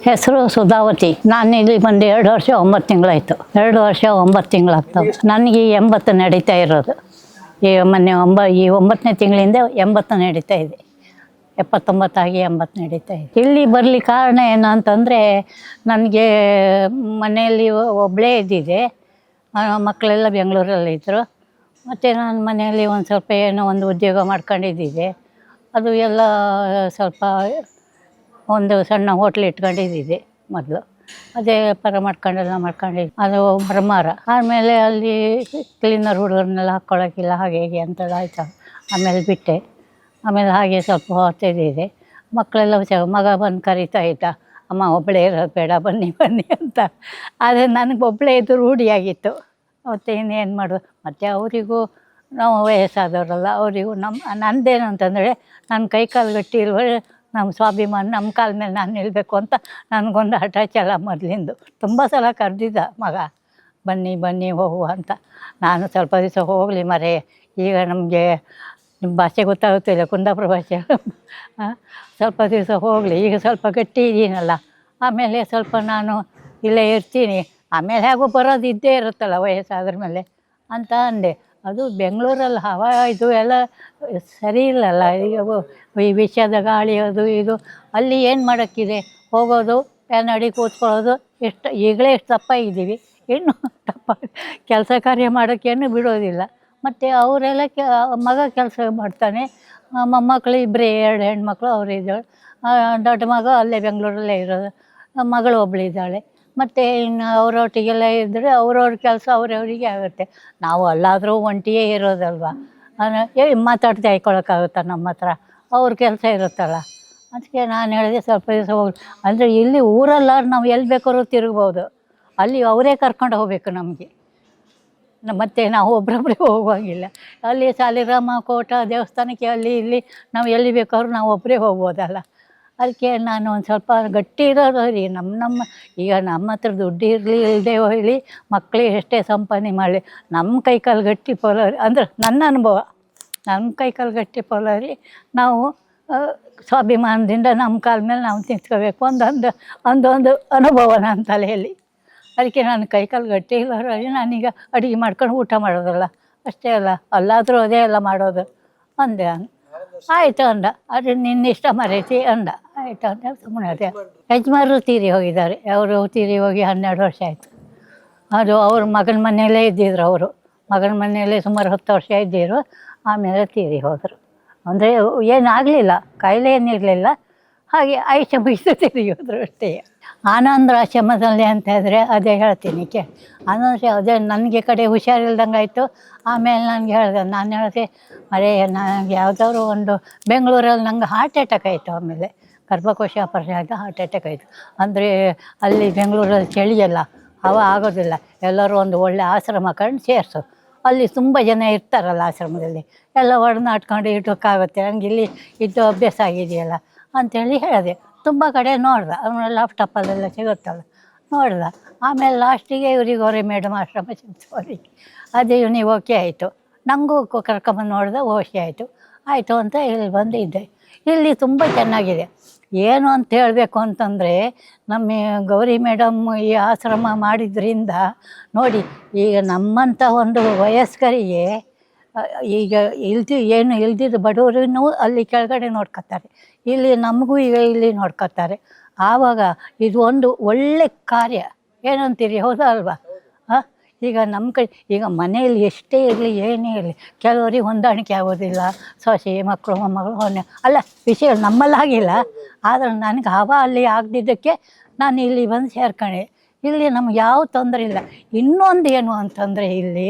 ಹೆಸರು ಸುಧಾವತಿ. ನಾನು ಇಲ್ಲಿ ಬಂದು 2 ವರ್ಷ 9 ತಿಂಗಳಾಯಿತು. 2 ವರ್ಷ 9 ತಿಂಗಳಾಗ್ತವೆ. ನನಗೆ 80 ನಡೀತಾ ಇರೋದು. ಈ ಮೊನ್ನೆ 9ನೇ ತಿಂಗಳಿಂದ 80 ನಡೀತಾ ಇದೆ. 79 ಆಗಿ 80 ನಡೀತಾ ಇದೆ. ಇಲ್ಲಿ ಬರಲಿಕ್ಕೆ ಕಾರಣ ಏನು ಅಂತಂದರೆ, ನನಗೆ ಮನೆಯಲ್ಲಿ ಒಬ್ಬಳೇ ಇದ್ದಿದ್ದೆ. ಮಕ್ಕಳೆಲ್ಲ ಬೆಂಗಳೂರಲ್ಲಿದ್ದರು. ಮತ್ತು ನಾನು ಮನೆಯಲ್ಲಿ ಒಂದು ಸ್ವಲ್ಪ ಏನೋ ಒಂದು ಉದ್ಯೋಗ ಮಾಡ್ಕೊಂಡಿದ್ದಿದ್ದೆ. ಅದು ಎಲ್ಲ ಸ್ವಲ್ಪ ಒಂದು ಸಣ್ಣ ಹೋಟ್ಲ್ ಇಟ್ಕೊಂಡಿದ್ದಿದ್ದೆ ಮೊದಲು. ಅದೇ ವ್ಯಾಪಾರ ಮಾಡ್ಕೊಂಡೆಲ್ಲ ಮಾಡ್ಕೊಂಡಿದ್ದೆ. ಅದು ಬ್ರಹ್ಮಾರ. ಆಮೇಲೆ ಅಲ್ಲಿ ಕ್ಲೀನರ್ ಹುಡುಗರನ್ನೆಲ್ಲ ಹಾಕ್ಕೊಳ್ಳೋಕ್ಕಿಲ್ಲ, ಹಾಗೆ ಹೀಗೆ ಅಂತೆಲ್ಲ ಆಯಿತು. ಆಮೇಲೆ ಬಿಟ್ಟೆ. ಆಮೇಲೆ ಹಾಗೆ ಸ್ವಲ್ಪ ಹೊತ್ತಿದ್ದಿದೆ. ಮಕ್ಕಳೆಲ್ಲ ಮಗ ಬಂದು ಕರೀತಾ ಇದ್ದ, ಅಮ್ಮ ಒಬ್ಬಳೇ ಇರೋದು ಬೇಡ, ಬನ್ನಿ ಬನ್ನಿ ಅಂತ. ಆದರೆ ನನಗೆ ಒಬ್ಬಳೇ ಇದು ರೂಢಿಯಾಗಿತ್ತು. ಮತ್ತು ಇನ್ನೇನು ಮಾಡೋದು. ಮತ್ತು ಅವರಿಗೂ ನಾವು ವಯಸ್ಸಾದವರಲ್ಲ, ಅವರಿಗೂ ನಂದೇನು ಅಂತಂದರೆ, ನನ್ನ ಕೈ ಕಾಲು ಗಟ್ಟಿ ಇರುವ ನಮ್ಮ ಸ್ವಾಭಿಮಾನ, ನಮ್ಮ ಕಾಲ ಮೇಲೆ ನಾನು ನಿಲ್ಲಬೇಕು ಅಂತ ನನಗೊಂದು ಹಠ ಛಲ ಮೊದಲಿಂದು. ತುಂಬ ಸಲ ಕರೆದಿದ್ದ ಮಗ, ಬನ್ನಿ ಬನ್ನಿ ಹೋಗುವ ಅಂತ. ನಾನು ಸ್ವಲ್ಪ ದಿವಸ ಹೋಗಲಿ ಮರೆ, ಈಗ ನಮಗೆ ನಿಮ್ಮ ಭಾಷೆ ಗೊತ್ತಾಗುತ್ತಿಲ್ಲ, ಕುಂದಾಪುರ ಭಾಷೆ. ಸ್ವಲ್ಪ ದಿವಸ ಹೋಗಲಿ, ಈಗ ಸ್ವಲ್ಪ ಗಟ್ಟಿ ಇದ್ದೀನಲ್ಲ, ಆಮೇಲೆ ಸ್ವಲ್ಪ ನಾನು ಇಲ್ಲೇ ಇರ್ತೀನಿ, ಆಮೇಲೆ ಹೇಗೋ ಬರೋದು ಇದ್ದೇ ಇರುತ್ತಲ್ಲ ವಯಸ್ಸಾದ್ರ ಮೇಲೆ ಅಂತ ಅಂದೆ. ಅದು ಬೆಂಗಳೂರಲ್ಲಿ ಹವಾ ಇದು ಎಲ್ಲ ಸರಿ ಇಲ್ಲಲ್ಲ. ಈಗ ಈ ವಿಷದ ಗಾಳಿ ಅದು ಇದು. ಅಲ್ಲಿ ಏನು ಮಾಡೋಕ್ಕಿದೆ, ಹೋಗೋದು, ಫ್ಯಾನ್ ಅಡಿ ಕೂತ್ಕೊಳ್ಳೋದು. ಈಗಲೇ ಎಷ್ಟು ದಪ್ಪ ಇದ್ದೀವಿ, ಇನ್ನು ದಪ್ಪ ಕೆಲಸ ಕಾರ್ಯ ಮಾಡೋಕ್ಕೇನು ಬಿಡೋದಿಲ್ಲ. ಮತ್ತು ಅವರೆಲ್ಲ ಮಗ ಕೆಲಸ ಮಾಡ್ತಾನೆ. ಮೊಮ್ಮಕ್ಕಳು 2 ಹೆಣ್ಮಕ್ಳು ಅವರಿದ್ದಾಳೆ. ದೊಡ್ಡ ಮಗ ಅಲ್ಲೇ ಬೆಂಗಳೂರಲ್ಲೇ ಇರೋದು, ಮಗಳು ಒಬ್ಬಳಿದ್ದಾಳೆ. ಮತ್ತು ಇನ್ನು ಅವರೊಟ್ಟಿಗೆಲ್ಲ ಇದ್ದರೆ ಅವ್ರವ್ರ ಕೆಲಸ ಅವರವರಿಗೆ ಆಗುತ್ತೆ. ನಾವು ಅಲ್ಲಾದರೂ ಒಂಟಿಯೇ ಇರೋದಲ್ವ, ಮಾತಾಡ್ತಾ ಹಾಯ್ಕೊಳಕ್ಕಾಗುತ್ತಾ ನಮ್ಮ ಹತ್ರ, ಅವ್ರ ಕೆಲಸ ಇರುತ್ತಲ್ಲ. ಅದಕ್ಕೆ ನಾನು ಹೇಳಿದೆ ಸ್ವಲ್ಪ ದಿವಸ ಹೋಗಿ. ಅಂದರೆ ಇಲ್ಲಿ ಊರಲ್ಲ, ನಾವು ಎಲ್ಲಿ ಬೇಕಾದ್ರೂ ತಿರುಗ್ಬೋದು, ಅಲ್ಲಿ ಅವರೇ ಕರ್ಕೊಂಡು ಹೋಗಬೇಕು ನಮಗೆ. ಮತ್ತು ನಾವು ಒಬ್ಬರೊಬ್ಬರೇ ಹೋಗುವಂಗಿಲ್ಲ. ಅಲ್ಲಿ ಸಾಲಿಗ್ರಾಮ, ಕೋಟ, ದೇವಸ್ಥಾನಕ್ಕೆ ಅಲ್ಲಿ ಇಲ್ಲಿ ನಾವು ಎಲ್ಲಿ ಬೇಕಾದ್ರೂ ನಾವು ಒಬ್ಬರೇ ಹೋಗ್ಬೋದಲ್ಲ. ಅದಕ್ಕೆ ನಾನು ಒಂದು ಸ್ವಲ್ಪ ಗಟ್ಟಿ ಇರೋದು ರೀ. ನಮ್ಮ ಈಗ ನಮ್ಮ ಹತ್ರ ದುಡ್ಡು ಇರಲಿ ಇಲ್ಲದೆ ಹೋಗಲಿ, ಮಕ್ಕಳಿಗೆ ಎಷ್ಟೇ ಸಂಪಾದನೆ ಮಾಡಲಿ, ನಮ್ಮ ಕೈಕಾಲು ಗಟ್ಟಿ ಪೋಲರಿ ಅಂದರೆ ನನ್ನ ಅನುಭವ. ನಮ್ಮ ಕೈಕಾಲು ಗಟ್ಟಿ ಪೋಲರಿ, ನಾವು ಸ್ವಾಭಿಮಾನದಿಂದ ನಮ್ಮ ಕಾಲ ಮೇಲೆ ನಾವು ನಿಂತ್ಕೋಬೇಕು ಒಂದೊಂದು ಅನುಭವ ನನ್ನ ತಲೆಯಲ್ಲಿ. ಅದಕ್ಕೆ ನಾನು ಕೈಕಾಲು ಗಟ್ಟಿ ಇಲ್ಲವರಾಗಿ ನಾನೀಗ ಅಡುಗೆ ಮಾಡ್ಕೊಂಡು ಊಟ ಮಾಡೋದಲ್ಲ ಅಷ್ಟೇ ಅಲ್ಲ, ಅಲ್ಲಾದರೂ ಅದೇ ಎಲ್ಲ ಮಾಡೋದು ಅಂದೆ ನಾನು. ಆಯಿತು ಅಂದ, ಅದು ನಿನ್ನ ಇಷ್ಟ ಮರೀತಿ ಅಂದ. ಆಯಿತು ಅಂತ ಸುಮ್ಮನೆ ಅದೇ. ಯಜಮಾನರು ತೀರಿ ಹೋಗಿದ್ದಾರೆ, ಅವರು ತೀರಿ ಹೋಗಿ 12 ವರ್ಷ ಆಯಿತು. ಅದು ಅವ್ರ ಮಗನ ಮನೆಯಲ್ಲೇ ಇದ್ದಿದ್ರು, ಅವರು ಮಗನ ಮನೆಯಲ್ಲೇ ಸುಮಾರು 10 ವರ್ಷ ಇದ್ದಿದ್ರು. ಆಮೇಲೆ ತೀರಿ ಹೋದರು. ಅಂದರೆ ಏನಾಗಲಿಲ್ಲ, ಕಾಯಿಲೆ ಏನಿರಲಿಲ್ಲ, ಹಾಗೆ ಆಯುಷ್ಯ ಮುಗಿದು ತೀರಿ ಹೋದರು ಅಷ್ಟೇ. ಆನಂದರಾಶ್ರಮದಲ್ಲಿ ಅಂತ ಇದ್ದರೆ ಅದೇ ಹೇಳ್ತೀನಿ ಆನಂದ ಅದೇ ನನಗೆ ಕಡೆ ಹುಷಾರಿಲ್ದಂಗೆ ಆಯಿತು. ಆಮೇಲೆ ನನಗೆ ಹೇಳಿದೆ, ನಾನು ಹೇಳಿದೆ ಅರೇ ನನಗೆ ಯಾವುದಾದ್ರು ಒಂದು ಬೆಂಗಳೂರಲ್ಲಿ ನಂಗೆ ಹಾರ್ಟ್ ಅಟ್ಯಾಕ್ ಆಯಿತು. ಆಮೇಲೆ ಗರ್ಭಕೋಶ ಆಪರೇಷನ್ ಆಗಿ ಹಾರ್ಟ್ ಅಟ್ಯಾಕ್ ಆಯಿತು. ಅಂದರೆ ಅಲ್ಲಿ ಬೆಂಗಳೂರಲ್ಲಿ ಚಳಿಯಲ್ಲ, ಹವ ಆಗೋದಿಲ್ಲ. ಎಲ್ಲರೂ ಒಂದು ಒಳ್ಳೆ ಆಶ್ರಮ ಕಂಡು ಸೇರಿಸು, ಅಲ್ಲಿ ತುಂಬ ಜನ ಇರ್ತಾರಲ್ಲ ಆಶ್ರಮದಲ್ಲಿ, ಎಲ್ಲ ಒಡನಾಡ್ಕೊಂಡು ಇಡೋಕ್ಕಾಗುತ್ತೆ, ನನಗೆ ಇಲ್ಲಿ ಇದ್ದು ಅಭ್ಯಾಸ ಆಗಿದೆಯಲ್ಲ ಅಂಥೇಳಿ ಹೇಳಿದೆ. ತುಂಬ ಕಡೆ ನೋಡ್ದೆ, ಅವನ ಲ್ಯಾಪ್ಟಾಪಲ್ಲೆಲ್ಲ ಸಿಗುತ್ತಲ್ಲ, ನೋಡ್ದೆ. ಆಮೇಲೆ ಲಾಸ್ಟಿಗೆ ಇವ್ರಿಗೆ ಅವರೇ ಮೇಡಮ್ ಆಶ್ರಮ ಸಿಗ್ತವ್ರಿಗೆ, ಅದೇ ಇವನಿಗೆ ಓಕೆ ಆಯಿತು. ನನಗೂ ಕರ್ಕೊಂಬಂದು ನೋಡಿದೆ, ಓಕೆ ಆಯಿತು ಅಂತ ಇಲ್ಲಿ ಬಂದಿದ್ದೆ. ಇಲ್ಲಿ ತುಂಬ ಚೆನ್ನಾಗಿದೆ. ಏನು ಅಂತ ಹೇಳಬೇಕು ಅಂತಂದರೆ, ನಮ್ಮ ಗೌರಿ ಮೇಡಮ್ ಈ ಆಶ್ರಮ ಮಾಡಿದ್ರಿಂದ ನೋಡಿ, ಈಗ ನಮ್ಮಂಥ ಒಂದು ವಯಸ್ಕರಿಗೆ ಈಗ ಇಲ್ದಿದ್ದು ಬಡವರನ್ನು ಅಲ್ಲಿ ಕೆಳಗಡೆ ನೋಡ್ಕೊತಾರೆ, ಇಲ್ಲಿ ನಮಗೂ ಈಗ ಇಲ್ಲಿ ನೋಡ್ಕೊತಾರೆ. ಆವಾಗ ಇದು ಒಂದು ಒಳ್ಳೆ ಕಾರ್ಯ. ಏನಂತೀರಿ, ಹೌದಾ ಅಲ್ವಾ? ಈಗ ನಮ್ಮ ಕಡೆ ಈಗ ಮನೆಯಲ್ಲಿ ಎಷ್ಟೇ ಇರಲಿ ಏನೇ ಇರಲಿ ಕೆಲವರಿಗೆ ಹೊಂದಾಣಿಕೆ ಆಗೋದಿಲ್ಲ, ಸೊಸೆ ಮಕ್ಕಳು ಮೊಮ್ಮಗಳು ಅಲ್ಲ ವಿಷಯ ನಮ್ಮಲ್ಲಿ ಆಗಿಲ್ಲ. ಆದರೆ ನನಗೆ ಅಲ್ಲಿ ಆಗದಿದ್ದಕ್ಕೆ ನಾನು ಇಲ್ಲಿ ಬಂದು ಸೇರ್ಕೊಂಡೆ. ಇಲ್ಲಿ ನಮ್ಗೆ ಯಾವ ತೊಂದರೆ ಇಲ್ಲ. ಇನ್ನೊಂದು ಏನು ಅಂತಂದರೆ, ಇಲ್ಲಿ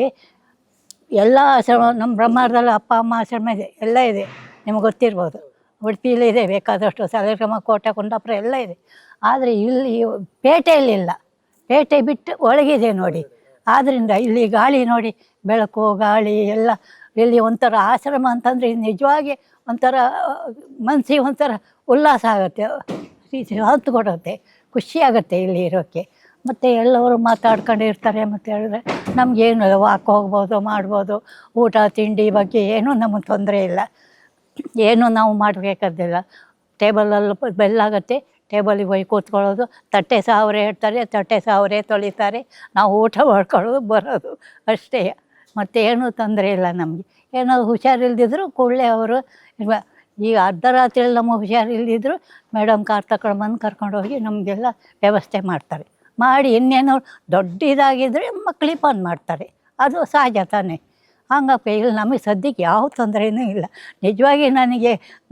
ಎಲ್ಲ ಆಶ್ರಮ ನಮ್ಮ ಬ್ರಹ್ಮಾಂಡದಲ್ಲಿ ಅಪ್ಪ ಅಮ್ಮ ಆಶ್ರಮ ಇದೆ, ಎಲ್ಲ ಇದೆ, ನಿಮಗೆ ಗೊತ್ತಿರ್ಬೋದು. ಉಡುಪಿಯಲ್ಲಿ ಇದೆ ಬೇಕಾದಷ್ಟು, ಸಾಲಿಗ್ರಾಮ, ಕೋಟೆ, ಕುಂದಾಪುರ ಎಲ್ಲ ಇದೆ. ಆದರೆ ಇಲ್ಲಿ ಪೇಟೆಯಲ್ಲಿಲ್ಲ, ಪೇಟೆ ಬಿಟ್ಟು ಒಳಗಿದೆ ನೋಡಿ. ಆದ್ದರಿಂದ ಇಲ್ಲಿ ಗಾಳಿ ನೋಡಿ, ಬೆಳಕು ಗಾಳಿ ಎಲ್ಲ ಇಲ್ಲಿ ಒಂಥರ ಆಶ್ರಮ ಅಂತಂದರೆ ನಿಜವಾಗಿ ಒಂಥರ ಮನಸ್ಸಿಗೆ ಒಂಥರ ಉಲ್ಲಾಸ ಆಗುತ್ತೆ, ಹೊತ್ತು ಕೊಡುತ್ತೆ, ಖುಷಿಯಾಗುತ್ತೆ ಇಲ್ಲಿ ಇರೋಕ್ಕೆ. ಮತ್ತು ಎಲ್ಲವರು ಮಾತಾಡ್ಕೊಂಡಿರ್ತಾರೆ. ಮತ್ತು ಹೇಳಿದ್ರೆ ನಮಗೇನು ವಾಕ್ ಹೋಗ್ಬೋದು, ಮಾಡ್ಬೋದು, ಊಟ ತಿಂಡಿ ಬಗ್ಗೆ ಏನೂ ನಮಗೆ ತೊಂದರೆ ಇಲ್ಲ, ಏನೂ ನಾವು ಮಾಡಬೇಕಾದಿಲ್ಲ. ಟೇಬಲಲ್ಲಿ ಬೆಲ್ಲಾಗುತ್ತೆ, ಟೇಬಲಿಗೆ ಹೋಗಿ ಕೂತ್ಕೊಳ್ಳೋದು, ತಟ್ಟೆ ಸಾವಿರ ಇಡ್ತಾರೆ, ತಟ್ಟೆ ಸಾವಿರ ತೊಳಿತಾರೆ, ನಾವು ಊಟ ಮಾಡ್ಕೊಳ್ಳೋದು ಬರೋದು ಅಷ್ಟೇ. ಮತ್ತು ಏನೂ ತೊಂದರೆ ಇಲ್ಲ ನಮಗೆ. ಏನಾದ್ರು ಹುಷಾರಿಲ್ದಿದ್ರು ಕೂಡಲೇ ಅವರು ಈಗ ಅರ್ಧರಾತ್ರಿಯಲ್ಲಿ ನಮಗೆ ಹುಷಾರಿಲ್ದಿದ್ರು ಮೇಡಮ್ ಕಾರ್ ತಗೊಂಡ್ಬಂದು ಕರ್ಕೊಂಡೋಗಿ ನಮಗೆಲ್ಲ ವ್ಯವಸ್ಥೆ ಮಾಡ್ತಾರೆ. ಮಾಡಿ ಇನ್ನೇನೋ ದೊಡ್ಡ ಇದಾಗಿದ್ದರೆ ಮಕ್ಕಳಿಗೆ ಫೋನ್ ಮಾಡ್ತಾರೆ, ಅದು ಸಹಜ ತಾನೇ. ಹಂಗಪ್ಪ ಇಲ್ಲಿ ನಮಗೆ ಸದ್ಯಕ್ಕೆ ಯಾವ ತೊಂದರೆಯೂ ಇಲ್ಲ. ನಿಜವಾಗಿ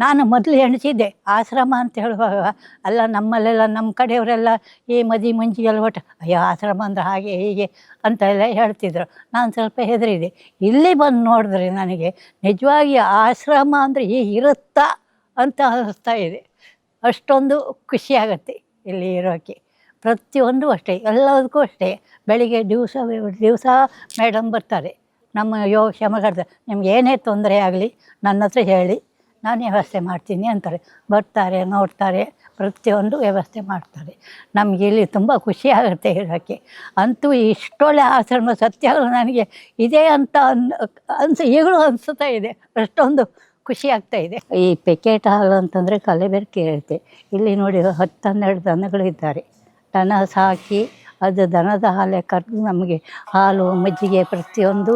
ನಾನು ಮೊದಲು ಎಣಿಸಿದ್ದೆ ಆಶ್ರಮ ಅಂತ ಹೇಳುವಾಗ, ಅಲ್ಲ ನಮ್ಮಲ್ಲೆಲ್ಲ ನಮ್ಮ ಕಡೆಯವರೆಲ್ಲ ಈ ಮಂಜಿಗೆಲ್ಲ ಒಟ್ಟು ಅಯ್ಯೋ ಆಶ್ರಮ ಅಂದ್ರೆ ಹಾಗೆ ಹೀಗೆ ಅಂತೆಲ್ಲ ಹೇಳ್ತಿದ್ರು. ನಾನು ಸ್ವಲ್ಪ ಹೆದರಿದೆ. ಇಲ್ಲಿ ಬಂದು ನೋಡಿದ್ರೆ ನನಗೆ ನಿಜವಾಗಿ ಆಶ್ರಮ ಅಂದರೆ ಇರುತ್ತಾ ಅಂತ ಅನ್ನಿಸ್ತಾ ಇದೆ. ಅಷ್ಟೊಂದು ಖುಷಿಯಾಗತ್ತೆ ಇಲ್ಲಿ ಇರೋಕ್ಕೆ. ಪ್ರತಿಯೊಂದು ಅಷ್ಟೇ, ಎಲ್ಲದಕ್ಕೂ ಅಷ್ಟೇ. ಬೆಳಿಗ್ಗೆ ದಿವಸ ಮೇಡಮ್ ಬರ್ತಾರೆ, ನಮ್ಮ ಯೋಗಕ್ಷೇಮಗಾರ್ದ ನಿಮ್ಗೆ ಏನೇ ತೊಂದರೆ ಆಗಲಿ ನನ್ನ ಹತ್ರ ಹೇಳಿ, ನಾನು ವ್ಯವಸ್ಥೆ ಮಾಡ್ತೀನಿ ಅಂತಾರೆ. ಬರ್ತಾರೆ, ನೋಡ್ತಾರೆ, ಪ್ರತಿಯೊಂದು ವ್ಯವಸ್ಥೆ ಮಾಡ್ತಾರೆ. ನಮಗೆ ಇಲ್ಲಿ ತುಂಬ ಖುಷಿ ಆಗುತ್ತೆ ಇರೋಕ್ಕೆ. ಅಂತೂ ಇಷ್ಟೊಳ್ಳೆ ಆಶ್ರಮ ಸತ್ಯ ನನಗೆ ಇದೆ ಅಂತ ಈಗಲೂ ಅನಿಸ್ತಾ ಇದೆ. ಅಷ್ಟೊಂದು ಖುಷಿ ಆಗ್ತಾ ಇದೆ. ಈ ಪೆಕೆಟ್ ಹಾಲು ಅಂತಂದರೆ ಕಲಬೆರಕೆ ಇರುತ್ತೆ. ಇಲ್ಲಿ ನೋಡಿ 10-12 ದನಗಳಿದ್ದಾರೆ. ದನ ಸಾಕಿ ಅದು ದನದ ಹಾಲೇ ಕರೆದು ನಮಗೆ ಹಾಲು ಮಜ್ಜಿಗೆ ಪ್ರತಿಯೊಂದು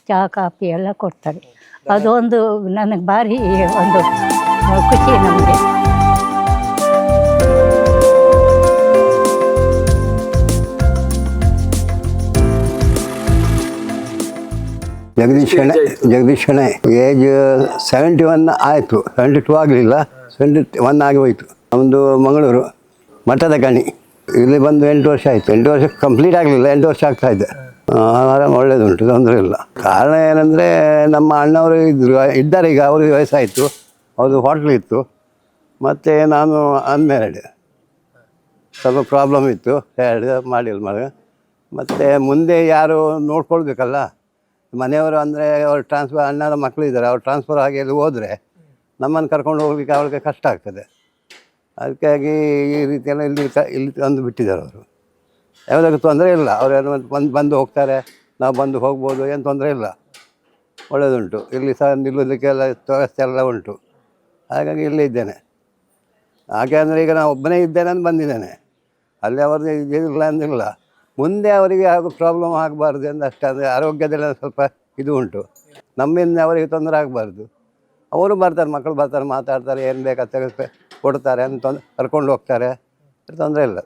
ಚಹಾ ಕಾಫಿ ಎಲ್ಲ ಕೊಡ್ತಾರೆ. ಅದೊಂದು ನನಗೆ ಭಾರಿ ಒಂದು ಖುಷಿ ನಮಗೆ. ಜಗದೀಶ್ ಶೆಣೈ ಏಜ್ 71 ಆಯಿತು. 72 ಆಗಲಿಲ್ಲ, 71 ಆಗಿ ಹೋಯಿತು. ನಮ್ಮದು ಮಂಗಳೂರು ಮಠದ ಗಣಿ. ಇಲ್ಲಿ ಬಂದು 8 ವರ್ಷ ಆಯಿತು. 8 ವರ್ಷ ಕಂಪ್ಲೀಟ್ ಆಗಲಿಲ್ಲ, 8 ವರ್ಷ ಆಗ್ತಾಯಿದೆ. ಆರಾಮ ಒಳ್ಳೆಯದುಂಟು, ತೊಂದರೆ ಇಲ್ಲ. ಕಾರಣ ಏನಂದರೆ ನಮ್ಮ ಅಣ್ಣವರು ಇದ್ದಾರೆ, ಈಗ ಅವ್ರಿಗೆ ವಯಸ್ಸಾಯಿತು, ಅವ್ರದ್ದು ಹೋಟ್ಲ್ ಇತ್ತು. ಮತ್ತು ನಾನು ಅನ್ಮ್ಯಾರಿಡ್, ಸ್ವಲ್ಪ ಪ್ರಾಬ್ಲಮ್ ಇತ್ತು, ಮಾಡಿಲ್ಲ. ಮತ್ತು ಮುಂದೆ ಯಾರು ನೋಡ್ಕೊಳ್ಬೇಕಲ್ಲ ಮನೆಯವರು. ಅಂದರೆ ಅವ್ರು ಟ್ರಾನ್ಸ್ಫರ್, ಅಣ್ಣನ ಮಕ್ಕಳು ಇದ್ದಾರೆ, ಅವ್ರು ಟ್ರಾನ್ಸ್ಫರ್ ಆಗಿ ಎಲ್ಲಿ ಹೋದರೆ ನಮ್ಮನ್ನು ಕರ್ಕೊಂಡು ಹೋಗ್ಲಿಕ್ಕೆ ಅವ್ರಿಗೆ ಕಷ್ಟ ಆಗ್ತದೆ. ಅದಕ್ಕಾಗಿ ಈ ರೀತಿಯೆಲ್ಲ ಇಲ್ಲಿ ತಂದು ಬಿಟ್ಟಿದ್ದಾರೆ ಅವರು. ಯಾವುದಕ್ಕೂ ತೊಂದರೆ ಇಲ್ಲ, ಅವರೇನು ಬಂದು ಹೋಗ್ತಾರೆ, ನಾವು ಬಂದು ಹೋಗ್ಬೋದು, ಏನು ತೊಂದರೆ ಇಲ್ಲ, ಒಳ್ಳೆಯದುಂಟು. ಇಲ್ಲಿ ಸಹ ನಿಲ್ಲೋದಕ್ಕೆಲ್ಲ ವ್ಯವಸ್ಥೆ ಎಲ್ಲ ಉಂಟು. ಹಾಗಾಗಿ ಇಲ್ಲೇ ಇದ್ದೇನೆ. ಹಾಗೆ ಅಂದರೆ ಈಗ ನಾನು ಒಬ್ಬನೇ ಇದ್ದೇನೆ ಅಂತ ಬಂದಿದ್ದೇನೆ. ಅಲ್ಲಿ ಅವ್ರದ್ದು ಇದಿಲ್ಲ ಅಂದಿಲ್ಲ, ಮುಂದೆ ಅವರಿಗೆ ಹಾಗೂ ಪ್ರಾಬ್ಲಮ್ ಆಗಬಾರ್ದು ಎಂದು ಅಷ್ಟೇ. ಅಂದರೆ ಆರೋಗ್ಯದಲ್ಲಿ ಸ್ವಲ್ಪ ಇದು ಉಂಟು. ನಮ್ಮಿಂದ ಅವರಿಗೆ ತೊಂದರೆ ಆಗಬಾರ್ದು. ಅವರು ಬರ್ತಾರೆ, ಮಕ್ಕಳು ಬರ್ತಾರೆ, ಮಾತಾಡ್ತಾರೆ, ಏನು ಬೇಕಾಗ್ತದೆ ಕೊಡ್ತಾರೆ ಅಂತ ಕರ್ಕೊಂಡು ಹೋಗ್ತಾರೆ, ತೊಂದರೆ ಇಲ್ಲ.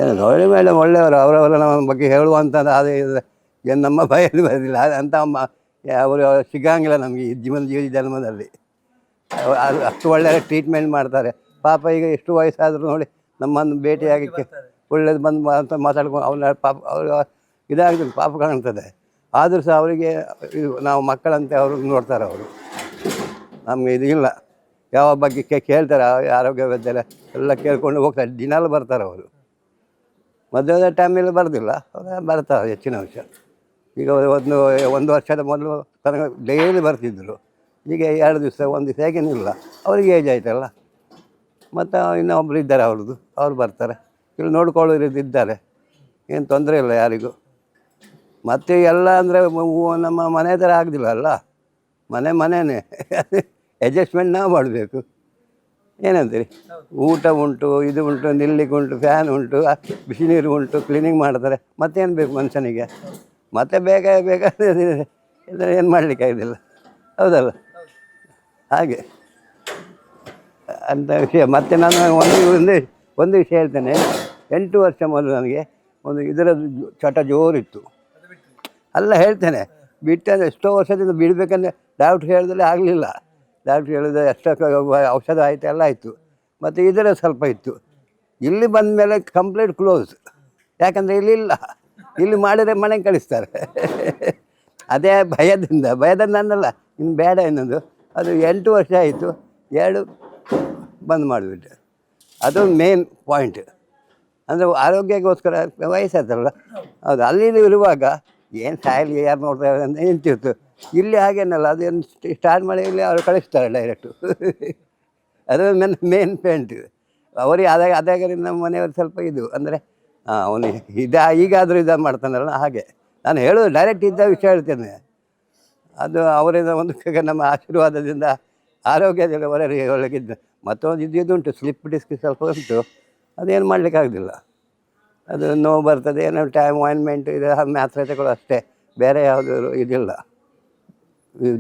ಏನು ಗೌರಿ ಮೇಡಮ್ ಒಳ್ಳೆಯವರು, ಅವರವರ ನಮ್ಮ ಬಗ್ಗೆ ಹೇಳುವಂಥದ್ದು ಅದೇ ಏನು ನಮ್ಮ ಭಯಲ್ಲಿ ಬರೋದಿಲ್ಲ ಅಂತ ಅವರು ಸಿಗಂಗಿಲ್ಲ ನಮಗೆ ಈ ಜನ್ಮದಲ್ಲಿ. ಅದು ಅಷ್ಟು ಒಳ್ಳೆಯ ಟ್ರೀಟ್ಮೆಂಟ್ ಮಾಡ್ತಾರೆ. ಪಾಪ ಈಗ ಎಷ್ಟು ವಯಸ್ಸಾದರೂ ನೋಡಿ ನಮ್ಮನ್ನು ಭೇಟಿಯಾಗಕ್ಕೆ ಒಳ್ಳೇದು ಬಂದು ಅಂತ ಮಾತಾಡ್ಕೊಂಡು ಅವ್ರ ಪಾಪ ಅವರು ಇದಾಗ್ತದೆ, ಪಾಪ ಕಾಣ್ತದೆ. ಆದರೂ ಸಹ ಅವರಿಗೆ ಇದು ನಾವು ಮಕ್ಕಳಂತೆ ಅವರು ನೋಡ್ತಾರೆ. ಅವರು ನಮಗೆ ಇದು ಇಲ್ಲ, ಯಾವ ಬಗ್ಗೆ ಕೇಳ್ತಾರೆ, ಆರೋಗ್ಯ ವೈದ್ಯರ ಎಲ್ಲ ಕೇಳ್ಕೊಂಡು ಹೋಗ್ತಾರೆ. ದಿನಾಲು ಬರ್ತಾರೆ ಅವರು. ಮದುವೆ ಟೈಮಲ್ಲಿ ಬರೋದಿಲ್ಲ, ಬರ್ತಾರೆ ಹೆಚ್ಚಿನ ಅಂಶ. ಈಗ ಒಂದು ವರ್ಷದ ಮೊದಲು ತನಕ ಡೈಲಿ ಬರ್ತಿದ್ದರು. ಈಗ 2 ದಿವಸ 1 ದಿವಸ ಹೇಗೇನಿಲ್ಲ. ಅವರಿಗೆ ಏಜ್ ಆಯ್ತಲ್ಲ. ಮತ್ತು ಇನ್ನೊಬ್ಬರು ಇದ್ದಾರೆ ಅವ್ರದ್ದು, ಅವ್ರು ಬರ್ತಾರೆ. ಇಲ್ಲಿ ನೋಡ್ಕೊಳ್ಳೋರು ಇದ್ದಾರೆ, ಏನು ತೊಂದರೆ ಇಲ್ಲ ಯಾರಿಗೂ. ಮತ್ತು ಎಲ್ಲ ಅಂದರೆ ನಮ್ಮ ಮನೆ ಥರ ಆಗಲಿಲ್ಲ ಅಲ್ಲ, ಮನೆಯೇ ಅಡ್ಜಸ್ಟ್ಮೆಂಟ್ ನಾವು ಮಾಡಬೇಕು. ಏನಂತೀರಿ, ಊಟ ಉಂಟು, ಇದು ಉಂಟು, ನಿಲ್ಲಿಗೆ ಉಂಟು, ಫ್ಯಾನ್ ಉಂಟು, ಬಿಸಿ ನೀರು ಉಂಟು, ಕ್ಲೀನಿಂಗ್ ಮಾಡ್ತಾರೆ. ಮತ್ತೇನು ಬೇಕು ಮನುಷ್ಯನಿಗೆ? ಮತ್ತೆ ಬೇಕಾದ್ರೆ ಏನು ಮಾಡಲಿಕ್ಕಾಗೋದಿಲ್ಲ, ಹೌದಲ್ಲ? ಹಾಗೆ ಅಂತ ವಿಷಯ. ಮತ್ತು ನಾನು ಒಂದು ವಿಷಯ ಹೇಳ್ತೇನೆ. 8 ವರ್ಷ ಮೊದಲು ನನಗೆ ಒಂದು ಇದರದ್ದು ಚಟ ಜೋರಿತ್ತು. ಅಲ್ಲ ಹೇಳ್ತೇನೆ, ಬಿಟ್ಟಂದರೆ ಎಷ್ಟೋ ವರ್ಷದಿಂದ ಬಿಡಬೇಕಂದ್ರೆ ಡಾಕ್ಟ್ರ್ ಹೇಳಿದ್ರೆ ಆಗಲಿಲ್ಲ. ಡಾಕ್ಟ್ರ್ ಹೇಳಿದ್ರೆ ಎಷ್ಟೋ ಔಷಧ ಆಯಿತು, ಎಲ್ಲ ಆಯಿತು. ಮತ್ತು ಇದರ ಸ್ವಲ್ಪ ಇತ್ತು. ಇಲ್ಲಿ ಬಂದ ಮೇಲೆ ಕಂಪ್ಲೀಟ್ ಕ್ಲೋಸ್. ಯಾಕಂದರೆ ಇಲ್ಲಿ ಮಾಡಿದರೆ ಮನೆಗೆ ಕಳಿಸ್ತಾರೆ. ಅದೇ ಭಯದಿಂದ ಅನ್ನಲ್ಲ, ಇನ್ನು ಬೇಡ ಅನ್ನೋದು. ಅದು 8 ವರ್ಷ ಆಯಿತು, 2 ಬಂದ್ ಮಾಡಿಬಿಟ್ಟೆ. ಅದು ಮೇನ್ ಪಾಯಿಂಟ್. ಅಂದರೆ ಆರೋಗ್ಯಕ್ಕೋಸ್ಕರ ವಯಸ್ಸಾಯ್ತಲ್ಲ, ಹೌದು. ಅಲ್ಲಿ ಇರುವಾಗ ಏನು ಸಾಯಲಿ, ಯಾರು ನೋಡ್ತಾರೆ ಅಂತ ನಿಂತಿತ್ತು. ಇಲ್ಲಿ ಹಾಗೇನಲ್ಲ, ಅದೇನು ಸ್ಟಾರ್ಟ್ ಮಾಡಿ ಇಲ್ಲಿ ಅವರು ಕಳಿಸ್ತಾರೆ ಡೈರೆಕ್ಟು. ಅದು ಮೇನ್ ಪಾಯಿಂಟ್. ಅವರಿಗೆ ಅದಾಗಿ ನಮ್ಮ ಮನೆಯವರು ಸ್ವಲ್ಪ ಇದು ಅಂದರೆ ಅವನು ಈಗಾದರೂ ಮಾಡ್ತಾನಲ್ಲ, ಹಾಗೆ. ನಾನು ಹೇಳೋದು ಡೈರೆಕ್ಟ್ ಇದ್ದ ವಿಷಯ ಹೇಳ್ತೇನೆ. ಅದು ಅವರಿಂದ ಒಂದು ನಮ್ಮ ಆಶೀರ್ವಾದದಿಂದ ಆರೋಗ್ಯದಲ್ಲಿ ಒಳಗಿದ್ದು. ಮತ್ತೊಂದು ಇದುಂಟು, ಸ್ಲಿಪ್ ಡಿಸ್ಕ್ ಸ್ವಲ್ಪ ಉಂಟು. ಅದೇನು ಮಾಡಲಿಕ್ಕಾಗೋದಿಲ್ಲ. ಅದು ನೋವು ಬರ್ತದೆ, ಏನೋ ಟೈಮ್ ಆಯಿಂಟ್ಮೆಂಟ್ ಇದು ಮಾತ್ರೆ ತಗೊಳ್ಳೋ ಅಷ್ಟೇ, ಬೇರೆ ಯಾವುದೂ ಇದಿಲ್ಲ,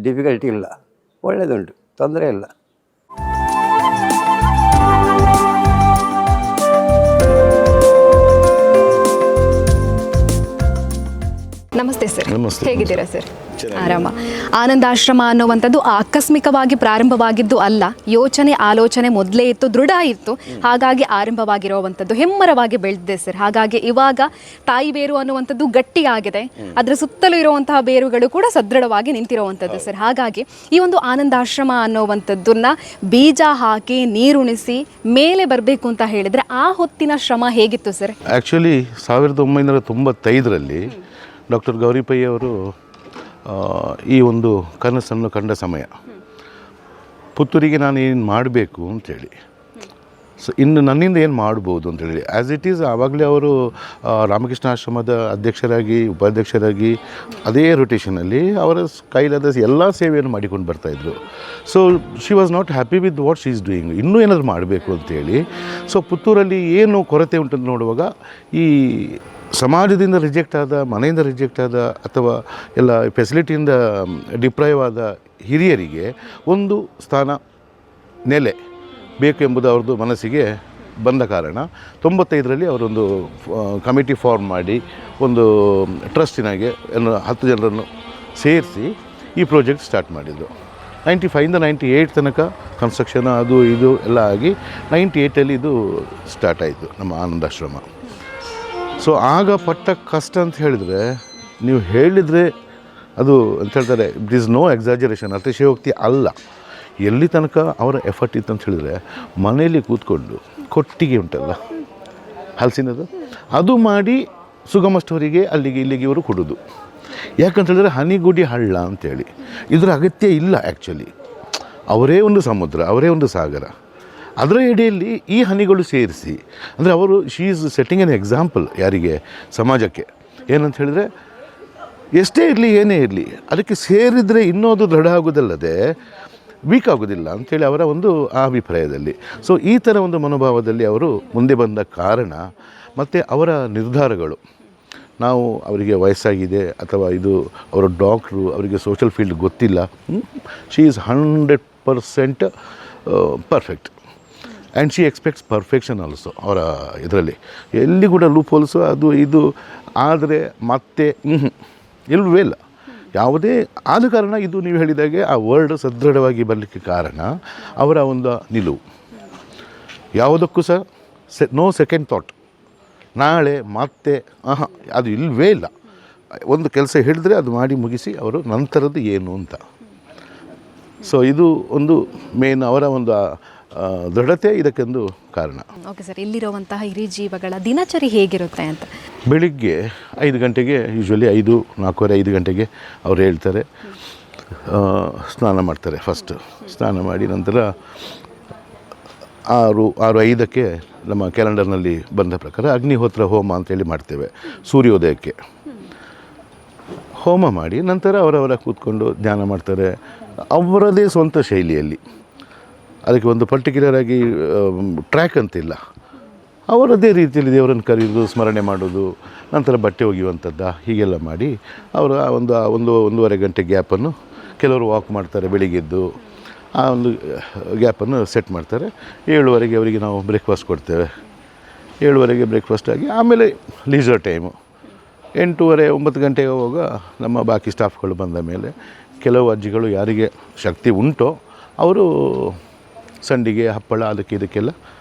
ಡಿಫಿಕಲ್ಟಿ ಇಲ್ಲ. ಒಳ್ಳೆಯದುಂಟು, ತೊಂದರೆ ಇಲ್ಲ. ನಮಸ್ತೆ ಸರ್. ನಮಸ್ತೆ. ಹೇಗಿದ್ದೀರಾ ಸರ್? ಆರಾಮ. ಆನಂದಾಶ್ರಮ ಅನ್ನುವಂಥದ್ದು ಆಕಸ್ಮಿಕವಾಗಿ ಪ್ರಾರಂಭವಾಗಿದ್ದು ಅಲ್ಲ, ಆಲೋಚನೆ ಮೊದಲೇ ಇತ್ತು, ದೃಢ ಇತ್ತು. ಹಾಗಾಗಿ ಆರಂಭವಾಗಿರುವಂಥದ್ದು ಹೆಮ್ಮರವಾಗಿ ಬೆಳೆದಿದೆ ಸರ್. ಹಾಗಾಗಿ ಇವಾಗ ತಾಯಿ ಬೇರು ಅನ್ನುವಂಥದ್ದು ಗಟ್ಟಿಯಾಗಿದೆ, ಅದರ ಸುತ್ತಲೂ ಇರುವಂತಹ ಬೇರುಗಳು ಕೂಡ ಸದೃಢವಾಗಿ ನಿಂತಿರುವಂಥದ್ದು ಸರ್. ಹಾಗಾಗಿ ಈ ಒಂದು ಆನಂದಾಶ್ರಮ ಅನ್ನುವಂಥದ್ದನ್ನ ಬೀಜ ಹಾಕಿ ನೀರುಣಿಸಿ ಮೇಲೆ ಬರಬೇಕು ಅಂತ ಹೇಳಿದ್ರೆ ಆ ಹೊತ್ತಿನ ಶ್ರಮ ಹೇಗಿತ್ತು ಸರ್? ಆ್ಯಕ್ಚುಲಿ 1995ರಲ್ಲಿ ಡಾಕ್ಟರ್ ಗೌರಿ ಪೈ ಅವರು ಈ ಒಂದು ಕನಸನ್ನು ಕಂಡ ಸಮಯ. ಪುತ್ತೂರಿಗೆ ನಾನು ಏನು ಮಾಡಬೇಕು ಅಂತೇಳಿ, ಸೊ ಇನ್ನು ನನ್ನಿಂದ ಏನು ಮಾಡ್ಬೋದು ಅಂತೇಳಿ. ಆ್ಯಸ್ ಇಟ್ ಈಸ್ ಆವಾಗಲೇ ಅವರು ರಾಮಕೃಷ್ಣ ಆಶ್ರಮದ ಅಧ್ಯಕ್ಷರಾಗಿ, ಉಪಾಧ್ಯಕ್ಷರಾಗಿ ಅದೇ ರೊಟೇಷನಲ್ಲಿ ಅವರ ಕೈಲಾದ ಎಲ್ಲ ಸೇವೆಯನ್ನು ಮಾಡಿಕೊಂಡು ಬರ್ತಾಯಿದ್ರು. So she was not happy with what she is doing. ಇನ್ನೂ ಏನಾದರೂ ಮಾಡಬೇಕು ಅಂತೇಳಿ. ಸೊ ಪುತ್ತೂರಲ್ಲಿ ಏನು ಕೊರತೆ ಉಂಟಂತ ನೋಡುವಾಗ, ಈ ಸಮಾಜದಿಂದ ರಿಜೆಕ್ಟ್ ಆದ, ಮನೆಯಿಂದ ರಿಜೆಕ್ಟ್ ಆದ, ಅಥವಾ ಎಲ್ಲ ಫೆಸಿಲಿಟಿಯಿಂದ ಡಿಪ್ರೈವ್ ಆದ ಹಿರಿಯರಿಗೆ ಒಂದು ಸ್ಥಾನ, ನೆಲೆ ಬೇಕು ಎಂಬುದು ಅವ್ರದ್ದು ಮನಸ್ಸಿಗೆ ಬಂದ ಕಾರಣ 95ರಲ್ಲಿ ಅವರೊಂದು ಕಮಿಟಿ ಫಾರ್ಮ್ ಮಾಡಿ ಒಂದು ಟ್ರಸ್ಟಿನಾಗೆ 10 ಜನರನ್ನು ಸೇರಿಸಿ ಈ ಪ್ರಾಜೆಕ್ಟ್ ಸ್ಟಾರ್ಟ್ ಮಾಡಿದರು. 95ರಿಂದ 98 ತನಕ ಕನ್ಸ್ಟ್ರಕ್ಷನ್ ಅದು ಇದು ಎಲ್ಲ ಆಗಿ 98ಲ್ಲಿ ಇದು ಸ್ಟಾರ್ಟ್ ಆಯಿತು ನಮ್ಮ ಆನಂದಾಶ್ರಮ. ಸೊ ಆಗ ಪಟ್ಟ ಕಷ್ಟ ಅಂತ ಹೇಳಿದರೆ, ನೀವು ಹೇಳಿದರೆ ಅದು ಅಂತ ಹೇಳ್ತಾರೆ, ಇಟ್ ಈಸ್ ನೋ ಎಕ್ಸಾಜರೇಷನ್, ಅತಿಶಯೋಕ್ತಿ ಅಲ್ಲ. ಎಲ್ಲಿ ತನಕ ಅವರ ಎಫರ್ಟ್ ಇತ್ತು ಅಂತ ಹೇಳಿದರೆ, ಮನೆಯಲ್ಲಿ ಕೂತ್ಕೊಂಡು ಕೊಟ್ಟಿಗೆ ಉಂಟಲ್ಲ ಹಲಸಿನದು, ಅದು ಮಾಡಿ ಸುಗಮ ಸ್ಟೋರಿಗೆ ಅಲ್ಲಿಗೆ ಇಲ್ಲಿಗೆ ಇವರು ಕೊಡೋದು. ಯಾಕಂತ ಹೇಳಿದ್ರೆ ಹನಿಗುಡಿ ಹಳ್ಳ ಅಂತೇಳಿ ಇದರ ಅಗತ್ಯ ಇಲ್ಲ. ಆ್ಯಕ್ಚುಲಿ ಅವರೇ ಒಂದು ಸಮುದ್ರ, ಅವರೇ ಒಂದು ಸಾಗರ, ಅದರ ಎಡೆಯಲ್ಲಿ ಈ ಹನಿಗಳು ಸೇರಿಸಿ, ಅಂದರೆ ಅವರು she is setting an example ಯಾರಿಗೆ, ಸಮಾಜಕ್ಕೆ. ಏನಂತ ಹೇಳಿದರೆ, ಎಷ್ಟೇ ಇರಲಿ ಏನೇ ಇರಲಿ ಅದಕ್ಕೆ ಸೇರಿದರೆ ಇನ್ನೂ ಅದು ದೃಢ ಆಗೋದಲ್ಲದೆ ವೀಕ್ ಆಗೋದಿಲ್ಲ ಅಂಥೇಳಿ ಅವರ ಒಂದು ಅಭಿಪ್ರಾಯದಲ್ಲಿ. ಸೊ ಈ ಥರ ಒಂದು ಮನೋಭಾವದಲ್ಲಿ ಅವರು ಮುಂದೆ ಬಂದ ಕಾರಣ ಮತ್ತು ಅವರ ನಿರ್ಧಾರಗಳು ನಾವು ಅವರಿಗೆ ವಯಸ್ಸಾಗಿದೆ ಅಥವಾ ಇದು ಅವರ ಡಾಕ್ಟ್ರು, ಅವರಿಗೆ ಸೋಷಲ್ ಫೀಲ್ಡ್ ಗೊತ್ತಿಲ್ಲ, she is 100% perfect and she expects perfection also. ಅವರ ಇದರಲ್ಲಿ ಎಲ್ಲಿ ಕೂಡ ಲೂಪ್ ಹೋಲ್ಸು ಅದು ಇದು ಆದರೆ ಮತ್ತೆ ಇಲ್ಲವೇ ಇಲ್ಲ ಯಾವುದೇ. ಆದ ಕಾರಣ ಇದು ನೀವು ಹೇಳಿದಾಗೆ ಆ ವರ್ಡ್ ಸದೃಢವಾಗಿ ಬರಲಿಕ್ಕೆ ಕಾರಣ ಅವರ ಒಂದು ನಿಲುವು. ಯಾವುದಕ್ಕೂ ಸಹ ನೋ ಸೆಕೆಂಡ್ ಥಾಟ್, ನಾಳೆ ಮತ್ತೆ ಅದು ಇಲ್ಲವೇ ಇಲ್ಲ. ಒಂದು ಕೆಲಸ ಹೇಳಿದ್ರೆ ಅದು ಮಾಡಿ ಮುಗಿಸಿ ಅವರು ನಂತರದ್ದು ಏನು ಅಂತ. ಸೊ ಇದು ಒಂದು ಮೇನ್ ಅವರ ಒಂದು ದೃಢತೆ ಇದಕ್ಕೊಂದು ಕಾರಣ. ಓಕೆ ಸರ್, ಇಲ್ಲಿರುವಂತಹ ಹಿರಿ ಜೀವಗಳ ದಿನಚರಿ ಹೇಗಿರುತ್ತೆ ಅಂತ? ಬೆಳಿಗ್ಗೆ 5 ಗಂಟೆಗೆ ಯೂಶ್ವಲಿ 4:45 ಗಂಟೆಗೆ ಅವ್ರು ಹೇಳ್ತಾರೆ, ಸ್ನಾನ ಮಾಡ್ತಾರೆ. ಫಸ್ಟು ಸ್ನಾನ ಮಾಡಿ ನಂತರ 6:05ಕ್ಕೆ ನಮ್ಮ ಕ್ಯಾಲೆಂಡರ್ನಲ್ಲಿ ಬಂದ ಪ್ರಕಾರ ಅಗ್ನಿಹೋತ್ರ ಹೋಮ ಅಂತೇಳಿ ಮಾಡ್ತೇವೆ. ಸೂರ್ಯೋದಯಕ್ಕೆ ಹೋಮ ಮಾಡಿ ನಂತರ ಅವರವರ ಕೂತ್ಕೊಂಡು ಧ್ಯಾನ ಮಾಡ್ತಾರೆ ಅವರದೇ ಸ್ವಂತ ಶೈಲಿಯಲ್ಲಿ. ಅದಕ್ಕೆ ಒಂದು ಪರ್ಟಿಕ್ಯುಲರ್ ಆಗಿ ಟ್ರ್ಯಾಕ್ ಅಂತಿಲ್ಲ, ಅವರದೇ ರೀತಿಯಲ್ಲಿ ದೇವರನ್ನು ಕರೆಯೋದು, ಸ್ಮರಣೆ ಮಾಡೋದು, ನಂತರ ಬಟ್ಟೆ ಒಗೆಯುವಂಥದ್ದು, ಹೀಗೆಲ್ಲ ಮಾಡಿ ಅವರ ಒಂದೂವರೆ ಗಂಟೆ ಗ್ಯಾಪನ್ನು ಕೆಲವರು ವಾಕ್ ಮಾಡ್ತಾರೆ. ಬೆಳಿಗ್ಗೆದ್ದು ಆ ಒಂದು ಗ್ಯಾಪನ್ನು ಸೆಟ್ ಮಾಡ್ತಾರೆ. 7:15 ಅವರಿಗೆ ನಾವು ಬ್ರೇಕ್ಫಾಸ್ಟ್ ಕೊಡ್ತೇವೆ. 7:15 ಬ್ರೇಕ್ಫಾಸ್ಟ್ ಆಗಿ ಆಮೇಲೆ ಲೀಸರ್ ಟೈಮು 8:30-9 ಗಂಟೆಗೆ ಹೋಗುವಾಗ ನಮ್ಮ ಬಾಕಿ ಸ್ಟಾಫ್ಗಳು ಬಂದ ಮೇಲೆ ಕೆಲವು ಅಜ್ಜಿಗಳು ಯಾರಿಗೆ ಶಕ್ತಿ ಉಂಟೋ ಅವರು ಸಂಡಿಗೆ ಹಪ್ಪಳ ಅದಕ್ಕೆ ಇದಕ್ಕೆಲ್ಲ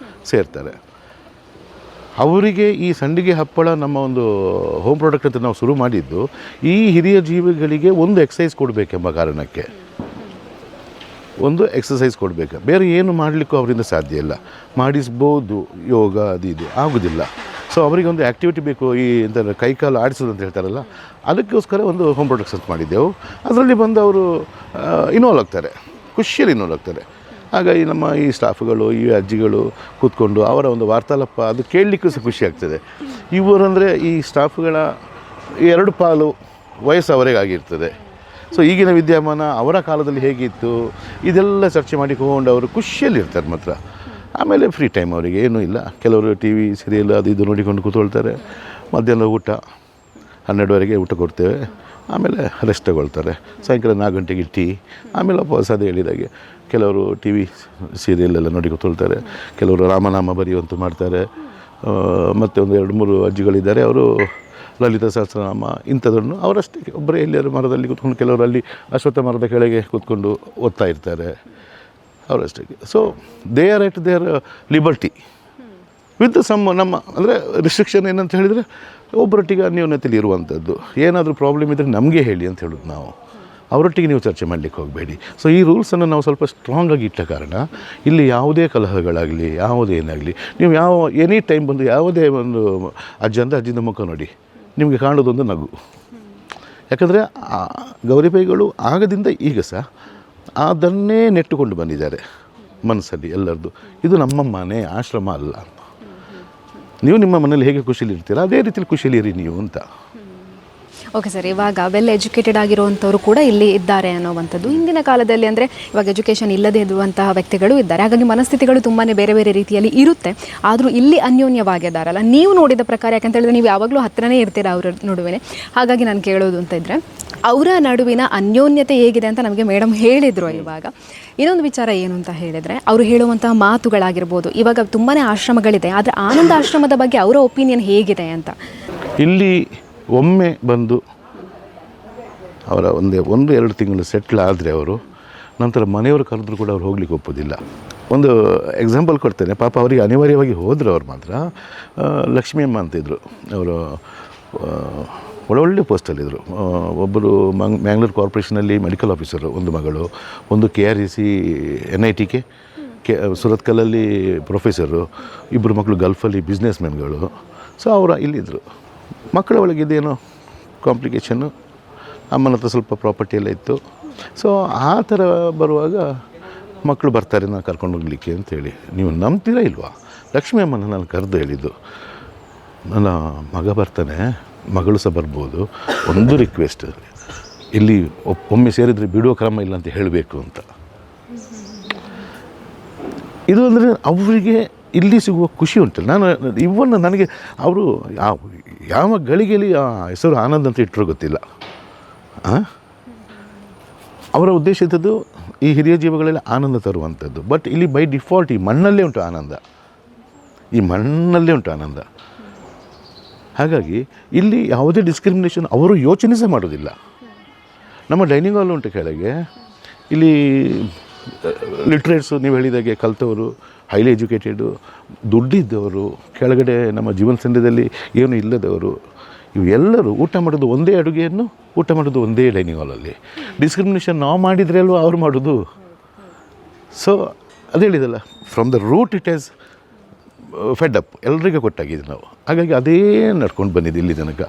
ಸೇರ್ತಾರೆ. ಅವರಿಗೆ ಈ ಸಂಡಿಗೆ ಹಪ್ಪಳ ನಮ್ಮ ಒಂದು ಹೋಮ್ ಪ್ರಾಡಕ್ಟ್ ಅಂತ ನಾವು ಶುರು ಮಾಡಿದ್ದು ಈ ಹಿರಿಯ ಜೀವಿಗಳಿಗೆ ಒಂದು ಎಕ್ಸಸೈಸ್ ಕೊಡಬೇಕೆಂಬ ಕಾರಣಕ್ಕೆ. ಒಂದು ಎಕ್ಸಸೈಸ್ ಕೊಡಬೇಕು, ಬೇರೆ ಏನು ಮಾಡಲಿಕ್ಕೂ ಅವರಿಂದ ಸಾಧ್ಯ ಇಲ್ಲ. ಮಾಡಿಸ್ಬೋದು ಯೋಗ ಅದು ಇದು, ಆಗೋದಿಲ್ಲ. ಸೊ ಅವರಿಗೆ ಒಂದು ಆ್ಯಕ್ಟಿವಿಟಿ ಬೇಕು, ಈ ಎಂಥ ಕೈಕಾಲು ಆಡಿಸೋದು ಅಂತ ಹೇಳ್ತಾರಲ್ಲ, ಅದಕ್ಕೋಸ್ಕರ ಒಂದು ಹೋಮ್ ಪ್ರಾಡಕ್ಟ್ಸ್ ಅಂತ ಮಾಡಿದ್ದೆವು. ಅದರಲ್ಲಿ ಬಂದು ಅವರು ಇನ್ವಾಲ್ವ್ ಆಗ್ತಾರೆ, ಖುಷಿಯಲ್ಲಿ ಇನ್ವಾಲ್ವ್ ಆಗ್ತಾರೆ. ಹಾಗಾಗಿ ನಮ್ಮ ಈ ಸ್ಟಾಫ್ಗಳು, ಈ ಅಜ್ಜಿಗಳು ಕೂತ್ಕೊಂಡು ಅವರ ಒಂದು ವಾರ್ತಾಲಾಪ ಅದು ಕೇಳಲಿಕ್ಕೂ ಸಹ ಖುಷಿ ಆಗ್ತದೆ. ಇವರಂದರೆ ಈ ಸ್ಟಾಫ್ಗಳ 2 ಪಾಲು ವಯಸ್ಸು ಅವರಿಗೆ ಆಗಿರ್ತದೆ. ಸೊ ಈಗಿನ ವಿದ್ಯಮಾನ ಅವರ ಕಾಲದಲ್ಲಿ ಹೇಗಿತ್ತು ಇದೆಲ್ಲ ಚರ್ಚೆ ಮಾಡಿಕೊಂಡು ಅವರು ಖುಷಿಯಲ್ಲಿರ್ತಾರೆ ಮಾತ್ರ. ಆಮೇಲೆ ಫ್ರೀ ಟೈಮ್ ಅವರಿಗೆ ಏನೂ ಇಲ್ಲ. ಕೆಲವರು ಟಿ ವಿ ಸೀರಿಯಲ್ ಅದು ಇದು ನೋಡಿಕೊಂಡು ಕೂತ್ಕೊಳ್ತಾರೆ. ಮಧ್ಯಾಹ್ನ ಊಟ 12:30 ಊಟ ಕೊಡ್ತೇವೆ. ಆಮೇಲೆ ರೆಸ್ಟ್ ತಗೊಳ್ತಾರೆ. ಸಾಯಂಕಾಲ 4 ಗಂಟೆಗೆ ಟೀ. ಆಮೇಲೆ ವಾಪಸ್ ಅದು ಹೇಳಿದಾಗೆ ಕೆಲವರು ಟಿ ವಿ ಸೀರಿಯಲ್ಲೆಲ್ಲ ನೋಡಿ ಕೂತ್ಕೊಳ್ತಾರೆ. ಕೆಲವರು ರಾಮನಾಮ ಬರೆಯುವಂತೂ ಮಾಡ್ತಾರೆ. ಮತ್ತು ಒಂದು 2-3 ಅಜ್ಜಿಗಳಿದ್ದಾರೆ, ಅವರು ಲಲಿತಾ ಸಹಸ್ರನಾಮ ಇಂಥದನ್ನು ಅವರಷ್ಟೇ ಒಬ್ಬರೇ ಎಲ್ಲರೂ ಮರದಲ್ಲಿ ಕೂತ್ಕೊಂಡು, ಕೆಲವರು ಅಲ್ಲಿ ಅಶ್ವತ್ಥ ಮರದ ಕೆಳಗೆ ಕೂತ್ಕೊಂಡು ಓದ್ತಾ ಇರ್ತಾರೆ ಅವರಷ್ಟೇ. So they are at their liberty with ನಮ್ಮ ಅಂದರೆ ರಿಸ್ಟ್ರಿಕ್ಷನ್ ಏನಂತ ಹೇಳಿದರೆ ಒಬ್ಬರೊಟ್ಟಿಗೆ ಅನ್ಯೋನ್ಯತೆಯಲ್ಲಿ ಇರುವಂಥದ್ದು. ಏನಾದರೂ ಪ್ರಾಬ್ಲಮ್ ಇದ್ದರೆ ನಮಗೆ ಹೇಳಿ ಅಂತ ಹೇಳೋದು ನಾವು, ಅವರೊಟ್ಟಿಗೆ ನೀವು ಚರ್ಚೆ ಮಾಡಲಿಕ್ಕೆ ಹೋಗಬೇಡಿ. ಸೊ ಈ ರೂಲ್ಸನ್ನು ನಾವು ಸ್ವಲ್ಪ ಸ್ಟ್ರಾಂಗಾಗಿ ಇಟ್ಟ ಕಾರಣ ಇಲ್ಲಿ ಯಾವುದೇ ಕಲಹಗಳಾಗಲಿ ಯಾವುದೇನಾಗಲಿ, ನೀವು ಎನಿ ಟೈಮ್ ಬಂದು ಯಾವುದೇ ಒಂದು ಅಜ್ಜಿಂದ ಮುಖ ನೋಡಿ ನಿಮಗೆ ಕಾಣೋದೊಂದು ನಗು. ಯಾಕಂದರೆ ಗೌರಿಬೈಗಳು ಆಗದಿಂದ ಈಗ ಸಹ ಅದನ್ನೇ ನೆಟ್ಟುಕೊಂಡು ಬಂದಿದ್ದಾರೆ ಮನಸ್ಸಲ್ಲಿ ಎಲ್ಲರದ್ದು. ಇದು ನಮ್ಮ ಮನೆ, ಆಶ್ರಮ ಅಲ್ಲ. ನೀವು ನಿಮ್ಮ ಮನೇಲಿ ಹೇಗೆ ಖುಷಿಯಲ್ಲಿ ಇರ್ತೀರ ಅದೇ ರೀತಿಯಲ್ಲಿ ಖುಷಿಯಲ್ಲಿ ಇರಿ ನೀವು ಅಂತ. ಓಕೆ ಸರ್, ಇವಾಗ ವೆಲ್ ಎಜುಕೇಟೆಡ್ ಆಗಿರುವಂಥವ್ರು ಕೂಡ ಇಲ್ಲಿ ಇದ್ದಾರೆ ಅನ್ನೋವಂಥದ್ದು. ಹಿಂದಿನ ಕಾಲದಲ್ಲಿ ಅಂದರೆ ಇವಾಗ ಎಜುಕೇಷನ್ ಇಲ್ಲದೇ ಇರುವಂತಹ ವ್ಯಕ್ತಿಗಳು ಇದ್ದಾರೆ. ಹಾಗಾಗಿ ಮನಸ್ಥಿತಿಗಳು ತುಂಬಾ ಬೇರೆ ಬೇರೆ ರೀತಿಯಲ್ಲಿ ಇರುತ್ತೆ. ಆದರೂ ಇಲ್ಲಿ ಅನ್ಯೋನ್ಯವಾಗಿದ್ದಾರಲ್ಲ, ನೀವು ನೋಡಿದ ಪ್ರಕಾರ, ಯಾಕಂತ ಹೇಳಿದ್ರೆ ನೀವು ಯಾವಾಗಲೂ ಹತ್ತಿರನೇ ಇರ್ತೀರ ಅವರ ನಡುವೆ. ಹಾಗಾಗಿ ನಾನು ಕೇಳೋದು ಅಂತ ಇದ್ದರೆ ಅವರ ನಡುವಿನ ಅನ್ಯೋನ್ಯತೆ ಹೇಗಿದೆ ಅಂತ ನಮಗೆ ಮೇಡಮ್ ಹೇಳಿದರು. ಇವಾಗ ಇನ್ನೊಂದು ವಿಚಾರ ಏನು ಅಂತ ಹೇಳಿದರೆ, ಅವರು ಹೇಳುವಂತಹ ಮಾತುಗಳಾಗಿರ್ಬೋದು. ಇವಾಗ ತುಂಬಾ ಆಶ್ರಮಗಳಿದೆ, ಆದರೆ ಆನಂದ ಆಶ್ರಮದ ಬಗ್ಗೆ ಅವರ ಒಪಿನಿಯನ್ ಹೇಗಿದೆ ಅಂತ. ಇಲ್ಲಿ ಒಮ್ಮೆ ಬಂದು ಅವರ 1-2 ತಿಂಗಳು ಸೆಟ್ಲ್ ಆದರೆ ಅವರು ನಂತರ ಮನೆಯವರು ಕರೆದ್ರೂ ಕೂಡ ಅವ್ರು ಹೋಗ್ಲಿಕ್ಕೆ ಒಪ್ಪೋದಿಲ್ಲ. ಒಂದು ಎಕ್ಸಾಂಪಲ್ ಕೊಡ್ತೇನೆ. ಪಾಪ ಅವರಿಗೆ ಅನಿವಾರ್ಯವಾಗಿ ಹೋದರು. ಅವ್ರು ಮಾತ್ರ ಲಕ್ಷ್ಮೀ ಅಮ್ಮ ಅಂತಿದ್ರು. ಅವರು ಒಳ್ಳೊಳ್ಳೆ ಪೋಸ್ಟಲ್ಲಿದ್ದರು. ಒಬ್ಬರು ಮ್ಯಾಂಗ್ಳೂರು ಕಾರ್ಪೊರೇಷನಲ್ಲಿ ಮೆಡಿಕಲ್ ಆಫೀಸರು, ಒಂದು ಮಗಳು. ಒಂದು KREC NITಗೆ ಸುರತ್ಕಲ್ಲಲ್ಲಿ ಪ್ರೊಫೆಸರು. 2 ಮಕ್ಕಳು ಗಲ್ಫಲ್ಲಿ ಬಿಸ್ನೆಸ್ ಮ್ಯಾನ್ಗಳು. ಸೊ ಅವರು ಇಲ್ಲಿದ್ದರು. ಮಕ್ಕಳ ಒಳಗಿದ್ದೇನೋ ಕಾಂಪ್ಲಿಕೇಶನ್ನು, ಅಮ್ಮನ ಹತ್ರ ಸ್ವಲ್ಪ ಪ್ರಾಪರ್ಟಿ ಎಲ್ಲ ಇತ್ತು. ಸೊ ಆ ಥರ ಬರುವಾಗ ಮಕ್ಕಳು ಬರ್ತಾರೆ ನಾನು ಕರ್ಕೊಂಡು ಹೋಗ್ಲಿಕ್ಕೆ ಅಂತೇಳಿ. ನೀವು ನಂಬ್ತೀರಾ ಇಲ್ವಾ, ಲಕ್ಷ್ಮೀ ಅಮ್ಮನ ನಾನು ಕರೆದು ಹೇಳಿದ್ದು, ನನ್ನ ಮಗ ಬರ್ತಾನೆ, ಮಗಳು ಸಹ ಬರ್ಬೋದು, ಒಂದು ರಿಕ್ವೆಸ್ಟ್, ಇಲ್ಲಿ ಒಮ್ಮೆ ಸೇರಿದರೆ ಬಿಡುವ ಕ್ರಮ ಇಲ್ಲ ಅಂತ ಹೇಳಬೇಕು ಅಂತ. ಇದು ಅಂದರೆ ಅವರಿಗೆ ಇಲ್ಲಿ ಸಿಗುವ ಖುಷಿ ಉಂಟಲ್ಲ, ನಾನು ಇವನ್ನ ನನಗೆ ಅವರು ಯಾವ ಗಳಿಗೆಯಲ್ಲಿ ಆ ಹೆಸರು ಆನಂದ್ ಅಂತ ಇಟ್ಟರು ಗೊತ್ತಿಲ್ಲ. ಅವರ ಉದ್ದೇಶ ಇದ್ದದ್ದು ಈ ಹಿರಿಯ ಜೀವಗಳಲ್ಲಿ ಆನಂದ ತರುವಂಥದ್ದು. ಬಟ್ ಇಲ್ಲಿ ಬೈ ಡಿಫಾಲ್ಟ್ ಈ ಮಣ್ಣಲ್ಲೇ ಉಂಟು ಆನಂದ, ಈ ಮಣ್ಣಲ್ಲೇ ಉಂಟು ಆನಂದ. ಹಾಗಾಗಿ ಇಲ್ಲಿ ಯಾವುದೇ ಡಿಸ್ಕ್ರಿಮಿನೇಷನ್ ಅವರು ಯೋಚನೆ ಸಹ ಮಾಡೋದಿಲ್ಲ. ನಮ್ಮ ಡೈನಿಂಗ್ ಹಾಲ್ ಉಂಟು ಕೆಳಗೆ, ಇಲ್ಲಿ ಲಿಟ್ರೇಟ್ಸು, ನೀವು ಹೇಳಿದಾಗೆ ಕಲ್ತವರು, ಹೈಲಿ ಎಜುಕೇಟೆಡು, ದುಡ್ಡಿದ್ದವರು, ಕೆಳಗಡೆ ನಮ್ಮ ಜೀವನ ಸಂಧ್ಯದಲ್ಲಿ ಏನು ಇಲ್ಲದವರು, ಇವೆಲ್ಲರೂ ಊಟ ಮಾಡೋದು ಒಂದೇ ಅಡುಗೆಯನ್ನು ಊಟ ಮಾಡೋದು ಒಂದೇ ಡೈನಿಂಗ್ ಹಾಲಲ್ಲಿ. ಡಿಸ್ಕ್ರಿಮಿನೇಷನ್ ನಾವು ಮಾಡಿದರೆ ಅಲ್ವ ಅವ್ರು ಮಾಡೋದು. ಸೊ ಅದು ಹೇಳಿದಲ್ಲ, from the root it is fed up, ಎಲ್ರಿಗೂ ಕೊಟ್ಟಾಗಿದೆ ನಾವು. ಹಾಗಾಗಿ ಅದೇ ನಡ್ಕೊಂಡು ಬಂದಿದ್ದು ಇಲ್ಲಿ ತನಕ.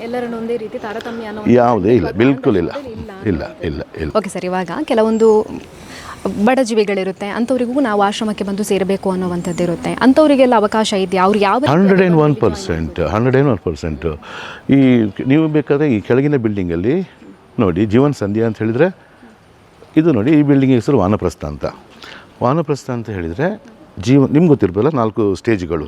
ಎಲ್ಲರನ್ನು ಒಂದೇ ರೀತಿ ತಾರತಮ್ಯ ಯಾವುದೇ ಇಲ್ಲ, ಬಿಲ್ಕುಲ್ ಇಲ್ಲ, ಇಲ್ಲ ಇಲ್ಲ ಇಲ್ಲ. ಓಕೆ ಸರ್, ಇವಾಗ ಕೆಲವೊಂದು ಬಡ ಜೀವಿಗಳಿರುತ್ತೆ, ಅಂಥವರಿಗೂ ನಾವು ಆಶ್ರಮಕ್ಕೆ ಬಂದು ಸೇರಬೇಕು ಅನ್ನೋವಂಥದ್ದು ಇರುತ್ತೆ. ಅಂಥವರಿಗೆಲ್ಲ ಅವಕಾಶ ಇದೆಯಾ? ಅವ್ರು ಯಾವ 101%. ಈ ನೀವು ಬೇಕಾದರೆ ಈ ಕೆಳಗಿನ ಬಿಲ್ಡಿಂಗಲ್ಲಿ ನೋಡಿ, ಜೀವನ್ ಸಂಧ್ಯಾ ಅಂತ ಹೇಳಿದರೆ ಇದು ನೋಡಿ, ಈ ಬಿಲ್ಡಿಂಗ್ ಹೆಸರು ವಾನಪ್ರಸ್ಥ ಅಂತ. ವಾನಪ್ರಸ್ಥ ಅಂತ ಹೇಳಿದರೆ ನಿಮ್ಗೆ ಗೊತ್ತಿರ್ಬಲ್ಲ 4 ಸ್ಟೇಜ್ಗಳು.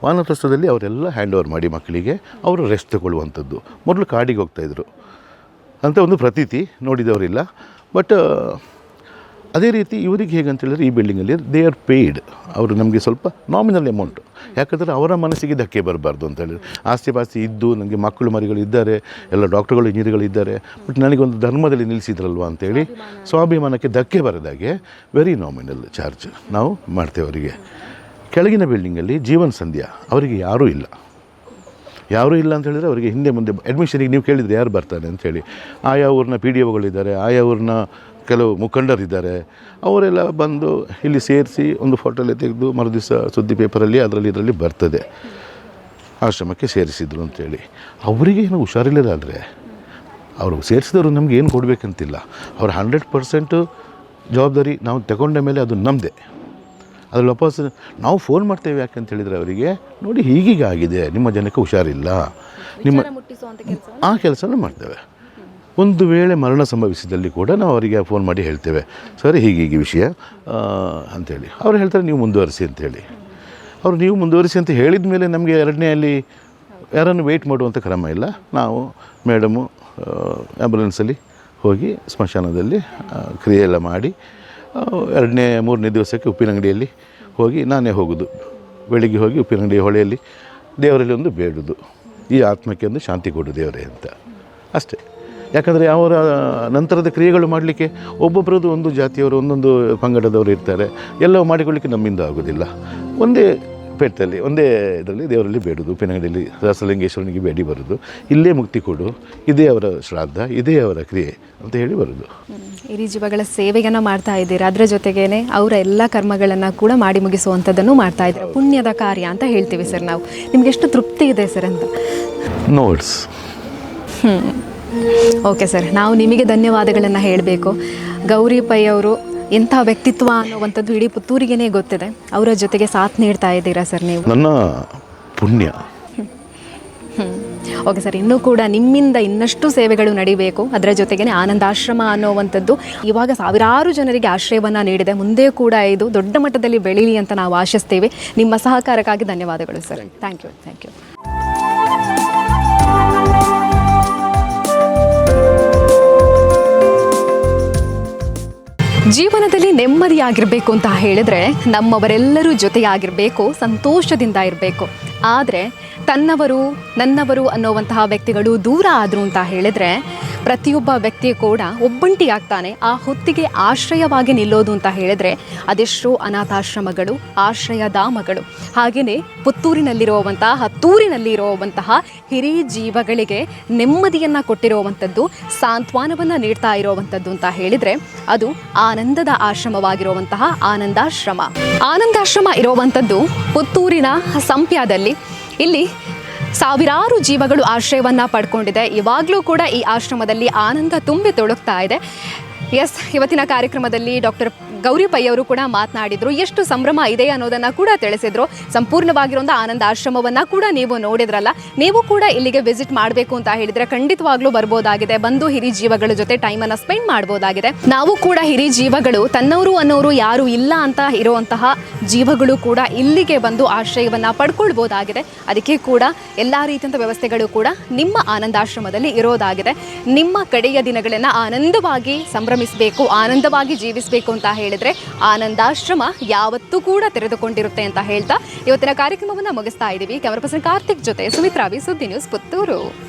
ವಾನಪ್ರಸ್ಥದಲ್ಲಿ ಅವರೆಲ್ಲ ಹ್ಯಾಂಡ್ ಓವರ್ ಮಾಡಿ ಮಕ್ಕಳಿಗೆ ಅವರು ರೆಸ್ಟ್ ತಗೊಳ್ಳುವಂಥದ್ದು. ಮೊದಲು ಕಾಡಿಗೆ ಹೋಗ್ತಾಯಿದ್ರು ಅಂತ ಒಂದು ಪ್ರತೀತಿ, ನೋಡಿದವರಿಲ್ಲ. ಬಟ್ ಅದೇ ರೀತಿ ಇವರಿಗೆ ಹೇಗಂತ ಹೇಳಿದ್ರೆ ಈ ಬಿಲ್ಡಿಂಗಲ್ಲಿ ದೇ ಆರ್ ಪೇಯ್ಡ್. ಅವರು ನಮಗೆ ಸ್ವಲ್ಪ ನಾಮಿನಲ್ ಅಮೌಂಟು, ಯಾಕಂದರೆ ಅವರ ಮನಸ್ಸಿಗೆ ಧಕ್ಕೆ ಬರಬಾರ್ದು ಅಂತ ಹೇಳಿ. ಆಸ್ತಿ ಪಾಸ್ತಿ ಇದ್ದು ನನಗೆ ಮಕ್ಕಳು ಮರಿಗಳು ಇದ್ದಾರೆ, ಎಲ್ಲ ಡಾಕ್ಟರ್ಗಳು ಇಂಜಿನಿಯರ್ಗಳು ಇದ್ದಾರೆ, ಬಟ್ ನನಗೊಂದು ಧರ್ಮದಲ್ಲಿ ನಿಲ್ಲಿಸಿದ್ರಲ್ವ ಅಂತೇಳಿ ಸ್ವಾಭಿಮಾನಕ್ಕೆ ಧಕ್ಕೆ ಬರದಾಗೆ ವೆರಿ ನಾಮಿನಲ್ ಚಾರ್ಜ್ ನಾವು ಮಾಡ್ತೇವೆ ಅವರಿಗೆ. ಕೆಳಗಿನ ಬಿಲ್ಡಿಂಗಲ್ಲಿ ಜೀವನ್ ಸಂಧ್ಯಾ ಅವರಿಗೆ ಯಾರೂ ಇಲ್ಲ ಅಂತ ಹೇಳಿದರೆ ಅವರಿಗೆ ಹಿಂದೆ ಮುಂದೆ ಅಡ್ಮಿಷನಿಗೆ ನೀವು ಕೇಳಿದರೆ ಯಾರು ಬರ್ತಾರೆ ಅಂಥೇಳಿ ಆಯಾ ಊರಿನ PDOಗಳಿದ್ದಾರೆ, ಆಯಾ ಊರಿನ ಕೆಲವು ಮುಖಂಡರಿದ್ದಾರೆ, ಅವರೆಲ್ಲ ಬಂದು ಇಲ್ಲಿ ಸೇರಿಸಿ ಒಂದು ಫೋಟೋಲೆ ತೆಗೆದು ಮರುದಿವಸ ಸುದ್ದಿ ಪೇಪರಲ್ಲಿ ಇದರಲ್ಲಿ ಬರ್ತದೆ ಆಶ್ರಮಕ್ಕೆ ಸೇರಿಸಿದ್ರು ಅಂತೇಳಿ. ಅವರಿಗೆ ಏನು ಹುಷಾರಿಲ್ಲದಾದರೆ ಅವರು ಸೇರಿಸಿದವರು ನಮ್ಗೆ ಏನು ಕೊಡಬೇಕಂತಿಲ್ಲ. ಅವ್ರು 100% ಜವಾಬ್ದಾರಿ ನಾವು ತಗೊಂಡ ಮೇಲೆ ಅದು ನಮ್ಮದೇ. ಅದ್ರಲ್ಲಿ ವಾಪಸ್ ನಾವು ಫೋನ್ ಮಾಡ್ತೇವೆ ಯಾಕಂತ ಹೇಳಿದರೆ ಅವರಿಗೆ ನೋಡಿ ಹೀಗೀಗ ಆಗಿದೆ, ನಿಮ್ಮ ಜನಕ್ಕೆ ಹುಷಾರಿಲ್ಲ, ನಿಮ್ಮ ಆ ಕೆಲಸನೂ ಮಾಡ್ತೇವೆ. ಒಂದು ವೇಳೆ ಮರಣ ಸಂಭವಿಸಿದಲ್ಲಿ ಕೂಡ ನಾವು ಅವರಿಗೆ ಫೋನ್ ಮಾಡಿ ಹೇಳ್ತೇವೆ, ಸರಿ ಹೀಗೀಗೆ ವಿಷಯ ಅಂಥೇಳಿ. ಅವ್ರು ಹೇಳ್ತಾರೆ ನೀವು ಮುಂದುವರಿಸಿ ಅಂಥೇಳಿ. ನೀವು ಮುಂದುವರಿಸಿ ಅಂತ ಹೇಳಿದ ಮೇಲೆ ನಮಗೆ ಎರಡನೇ ಅಲ್ಲಿ ಯಾರನ್ನು ವೆಯ್ಟ್ ಮಾಡುವಂಥ ಕ್ರಮ ಇಲ್ಲ. ನಾವು ಮೇಡಮು ಆ್ಯಂಬುಲೆನ್ಸಲ್ಲಿ ಹೋಗಿ ಸ್ಮಶಾನದಲ್ಲಿ ಕ್ರಿಯೆ ಎಲ್ಲ ಮಾಡಿ 2ನೇ 3ನೇ ದಿವಸಕ್ಕೆ ಉಪ್ಪಿನಂಗಡಿಯಲ್ಲಿ ಹೋಗಿ ನಾನೇ ಹೋಗೋದು. ಬೆಳಿಗ್ಗೆ ಹೋಗಿ ಉಪ್ಪಿನಂಗಡಿ ಹೊಳೆಯಲ್ಲಿ ದೇವರಲ್ಲಿ ಒಂದು ಬೇಡೋದು, ಈ ಆತ್ಮಕ್ಕೆ ಒಂದು ಶಾಂತಿ ಕೊಡು ದೇವರೇ ಅಂತ ಅಷ್ಟೇ. ಯಾಕಂದರೆ ಅವರ ನಂತರದ ಕ್ರಿಯೆಗಳು ಮಾಡಲಿಕ್ಕೆ ಒಬ್ಬೊಬ್ಬರದ್ದು ಒಂದು ಜಾತಿಯವರು ಒಂದೊಂದು ಪಂಗಡದವರು ಇರ್ತಾರೆ, ಎಲ್ಲವೂ ಮಾಡಿಕೊಳ್ಳಿಕ್ಕೆ ನಮ್ಮಿಂದ ಆಗೋದಿಲ್ಲ. ಒಂದೇ ಪೇಟದಲ್ಲಿ ಒಂದೇ ಇದರಲ್ಲಿ ದೇವರಲ್ಲಿ ಬೇಡೋದು, ಉಪ್ಪಿನಂಗಡಿಯಲ್ಲಿ ಸಹಸ್ರಲಿಂಗೇಶ್ವರನಿಗೆ ಬೇಡಿ ಬರೋದು, ಇಲ್ಲೇ ಮುಕ್ತಿ ಕೊಡು, ಇದೇ ಅವರ ಶ್ರಾದ್ದ, ಇದೇ ಅವರ ಕ್ರಿಯೆ ಅಂತ ಹೇಳಿ ಬರೋದು. ಹಿರಿಯ ಜೀವಗಳ ಸೇವೆಯನ್ನು ಮಾಡ್ತಾ ಇದ್ದೀರಾ, ಅದರ ಜೊತೆಗೇನೆ ಅವರ ಎಲ್ಲ ಕರ್ಮಗಳನ್ನು ಕೂಡ ಮಾಡಿ ಮುಗಿಸುವಂಥದ್ದನ್ನು ಮಾಡ್ತಾ ಇದ್ದೀರಾ. ಪುಣ್ಯದ ಕಾರ್ಯ ಅಂತ ಹೇಳ್ತೀವಿ ಸರ್ ನಾವು. ನಿಮ್ಗೆ ಎಷ್ಟು ತೃಪ್ತಿ ಇದೆ ಸರ್ ಅಂತ? ನೋಟ್ಸ್. ಓಕೆ ಸರ್, ನಾವು ನಿಮಗೆ ಧನ್ಯವಾದಗಳನ್ನು ಹೇಳಬೇಕು. ಗೌರಿ ಪೈ ಅವರು ಎಂಥ ವ್ಯಕ್ತಿತ್ವ ಅನ್ನುವಂಥದ್ದು ಇಡೀ ಪುತ್ತೂರಿಗೇ ಗೊತ್ತಿದೆ. ಅವರ ಜೊತೆಗೆ ಸಾಥ್ ನೀಡ್ತಾ ಇದ್ದೀರಾ ಸರ್ ನೀವು. ನನ್ನ ಪುಣ್ಯ. ಓಕೆ ಸರ್, ಇನ್ನೂ ಕೂಡ ನಿಮ್ಮಿಂದ ಇನ್ನಷ್ಟು ಸೇವೆಗಳು ನಡಿಬೇಕು. ಅದರ ಜೊತೆಗೇ ಆನಂದಾಶ್ರಮ ಅನ್ನೋವಂಥದ್ದು ಇವಾಗ ಸಾವಿರಾರು ಜನರಿಗೆ ಆಶ್ರಯವನ್ನು ನೀಡಿದೆ. ಮುಂದೆ ಕೂಡ ಇದು ದೊಡ್ಡ ಮಟ್ಟದಲ್ಲಿ ಬೆಳೀಲಿ ಅಂತ ನಾವು ಆಶಿಸ್ತೇವೆ. ನಿಮ್ಮ ಸಹಕಾರಕ್ಕಾಗಿ ಧನ್ಯವಾದಗಳು ಸರ್. Thank you. ಜೀವನದಲ್ಲಿ ನೆಮ್ಮದಿಯಾಗಿರಬೇಕು ಅಂತ ಹೇಳಿದ್ರೆ ನಮ್ಮವರೆಲ್ಲರೂ ಜೊತೆಯಾಗಿರಬೇಕು, ಸಂತೋಷದಿಂದ ಇರಬೇಕು. ಆದರೆ ತನ್ನವರು ನನ್ನವರು ಅನ್ನೋವಂತಹ ವ್ಯಕ್ತಿಗಳು ದೂರ ಆದರು ಅಂತ ಹೇಳಿದರೆ ಪ್ರತಿಯೊಬ್ಬ ವ್ಯಕ್ತಿ ಕೂಡ ಒಬ್ಬಂಟಿಯಾಗ್ತಾನೆ. ಆ ಹೊತ್ತಿಗೆ ಆಶ್ರಯವಾಗಿ ನಿಲ್ಲೋದು ಅಂತ ಹೇಳಿದರೆ ಅದೆಷ್ಟೋ ಅನಾಥಾಶ್ರಮಗಳು, ಆಶ್ರಯಧಾಮಗಳು, ಹಾಗೆಯೇ ಪುತ್ತೂರಿನಲ್ಲಿರುವಂತಹ ಹತ್ತೂರಿನಲ್ಲಿರುವಂತಹ ಹಿರಿಯ ಜೀವಗಳಿಗೆ ನೆಮ್ಮದಿಯನ್ನು ಕೊಟ್ಟಿರುವಂಥದ್ದು, ಸಾಂತ್ವನವನ್ನು ನೀಡ್ತಾ ಇರುವಂಥದ್ದು ಅಂತ ಹೇಳಿದರೆ ಅದು ಆನಂದದ ಆಶ್ರಮವಾಗಿರುವಂತಹ ಆನಂದಾಶ್ರಮ. ಆನಂದಾಶ್ರಮ ಇರುವಂಥದ್ದು ಪುತ್ತೂರಿನ ಸಂಪ್ಯದಲ್ಲಿ. ಇಲ್ಲಿ ಸಾವಿರಾರು ಜೀವಗಳು ಆಶ್ರಯವನ್ನು ಪಡ್ಕೊಂಡಿದೆ. ಇವಾಗಲೂ ಕೂಡ ಈ ಆಶ್ರಮದಲ್ಲಿ ಆನಂದ ತುಂಬಿ ತುಳುಕ್ತಾ ಇದೆ. ಇವತ್ತಿನ ಕಾರ್ಯಕ್ರಮದಲ್ಲಿ ಡಾಕ್ಟರ್ ಗೌರಿ ಪೈ ಅವರು ಕೂಡ ಮಾತನಾಡಿದ್ರು. ಎಷ್ಟು ಸಂಭ್ರಮ ಇದೆ ಅನ್ನೋದನ್ನ ಕೂಡ ತಿಳಿಸಿದ್ರು. ಸಂಪೂರ್ಣವಾಗಿರುವಂಥ ಆನಂದ ಆಶ್ರಮವನ್ನ ಕೂಡ ನೀವು ನೋಡಿದ್ರಲ್ಲ. ನೀವು ಕೂಡ ಇಲ್ಲಿಗೆ ವಿಸಿಟ್ ಮಾಡಬೇಕು ಅಂತ ಹೇಳಿದ್ರೆ ಖಂಡಿತವಾಗ್ಲೂ ಬರ್ಬೋದಾಗಿದೆ. ಬಂದು ಹಿರಿ ಜೀವಗಳ ಜೊತೆ ಟೈಮನ್ನು ಸ್ಪೆಂಡ್ ಮಾಡ್ಬೋದಾಗಿದೆ. ನಾವು ಕೂಡ ಹಿರಿ ಜೀವಗಳು ತನ್ನವರು ಅನ್ನೋರು ಯಾರು ಇಲ್ಲ ಅಂತ ಇರುವಂತಹ ಜೀವಗಳು ಕೂಡ ಇಲ್ಲಿಗೆ ಬಂದು ಆಶ್ರಯವನ್ನ ಪಡ್ಕೊಳ್ಬೋದಾಗಿದೆ. ಅದಕ್ಕೆ ಕೂಡ ಎಲ್ಲ ರೀತಿಯಂಥ ವ್ಯವಸ್ಥೆಗಳು ಕೂಡ ನಿಮ್ಮ ಆನಂದಾಶ್ರಮದಲ್ಲಿ ಇರೋದಾಗಿದೆ. ನಿಮ್ಮ ಕಡೆಯ ದಿನಗಳನ್ನು ಆನಂದವಾಗಿ ಸಂಭ್ರಮಿಸಬೇಕು, ಆನಂದವಾಗಿ ಜೀವಿಸಬೇಕು ಅಂತ ಹೇಳಿದ್ರೆ ಆನಂದಾಶ್ರಮ ಯಾವತ್ತೂ ಕೂಡ ತೆರೆದುಕೊಂಡಿರುತ್ತೆ ಅಂತ ಹೇಳ್ತಾ ಇವತ್ತಿನ ಕಾರ್ಯಕ್ರಮವನ್ನು ಮುಗಿಸ್ತಾ ಇದ್ದೀವಿ. ಕ್ಯಾಮರಾ ಪರ್ಸನ್ ಕಾರ್ತಿಕ್ ಜೊತೆ ಸುಮಿತ್ರಾ ವಿ, ಸುದ್ದಿ ನ್ಯೂಸ್, ಪುತ್ತೂರು.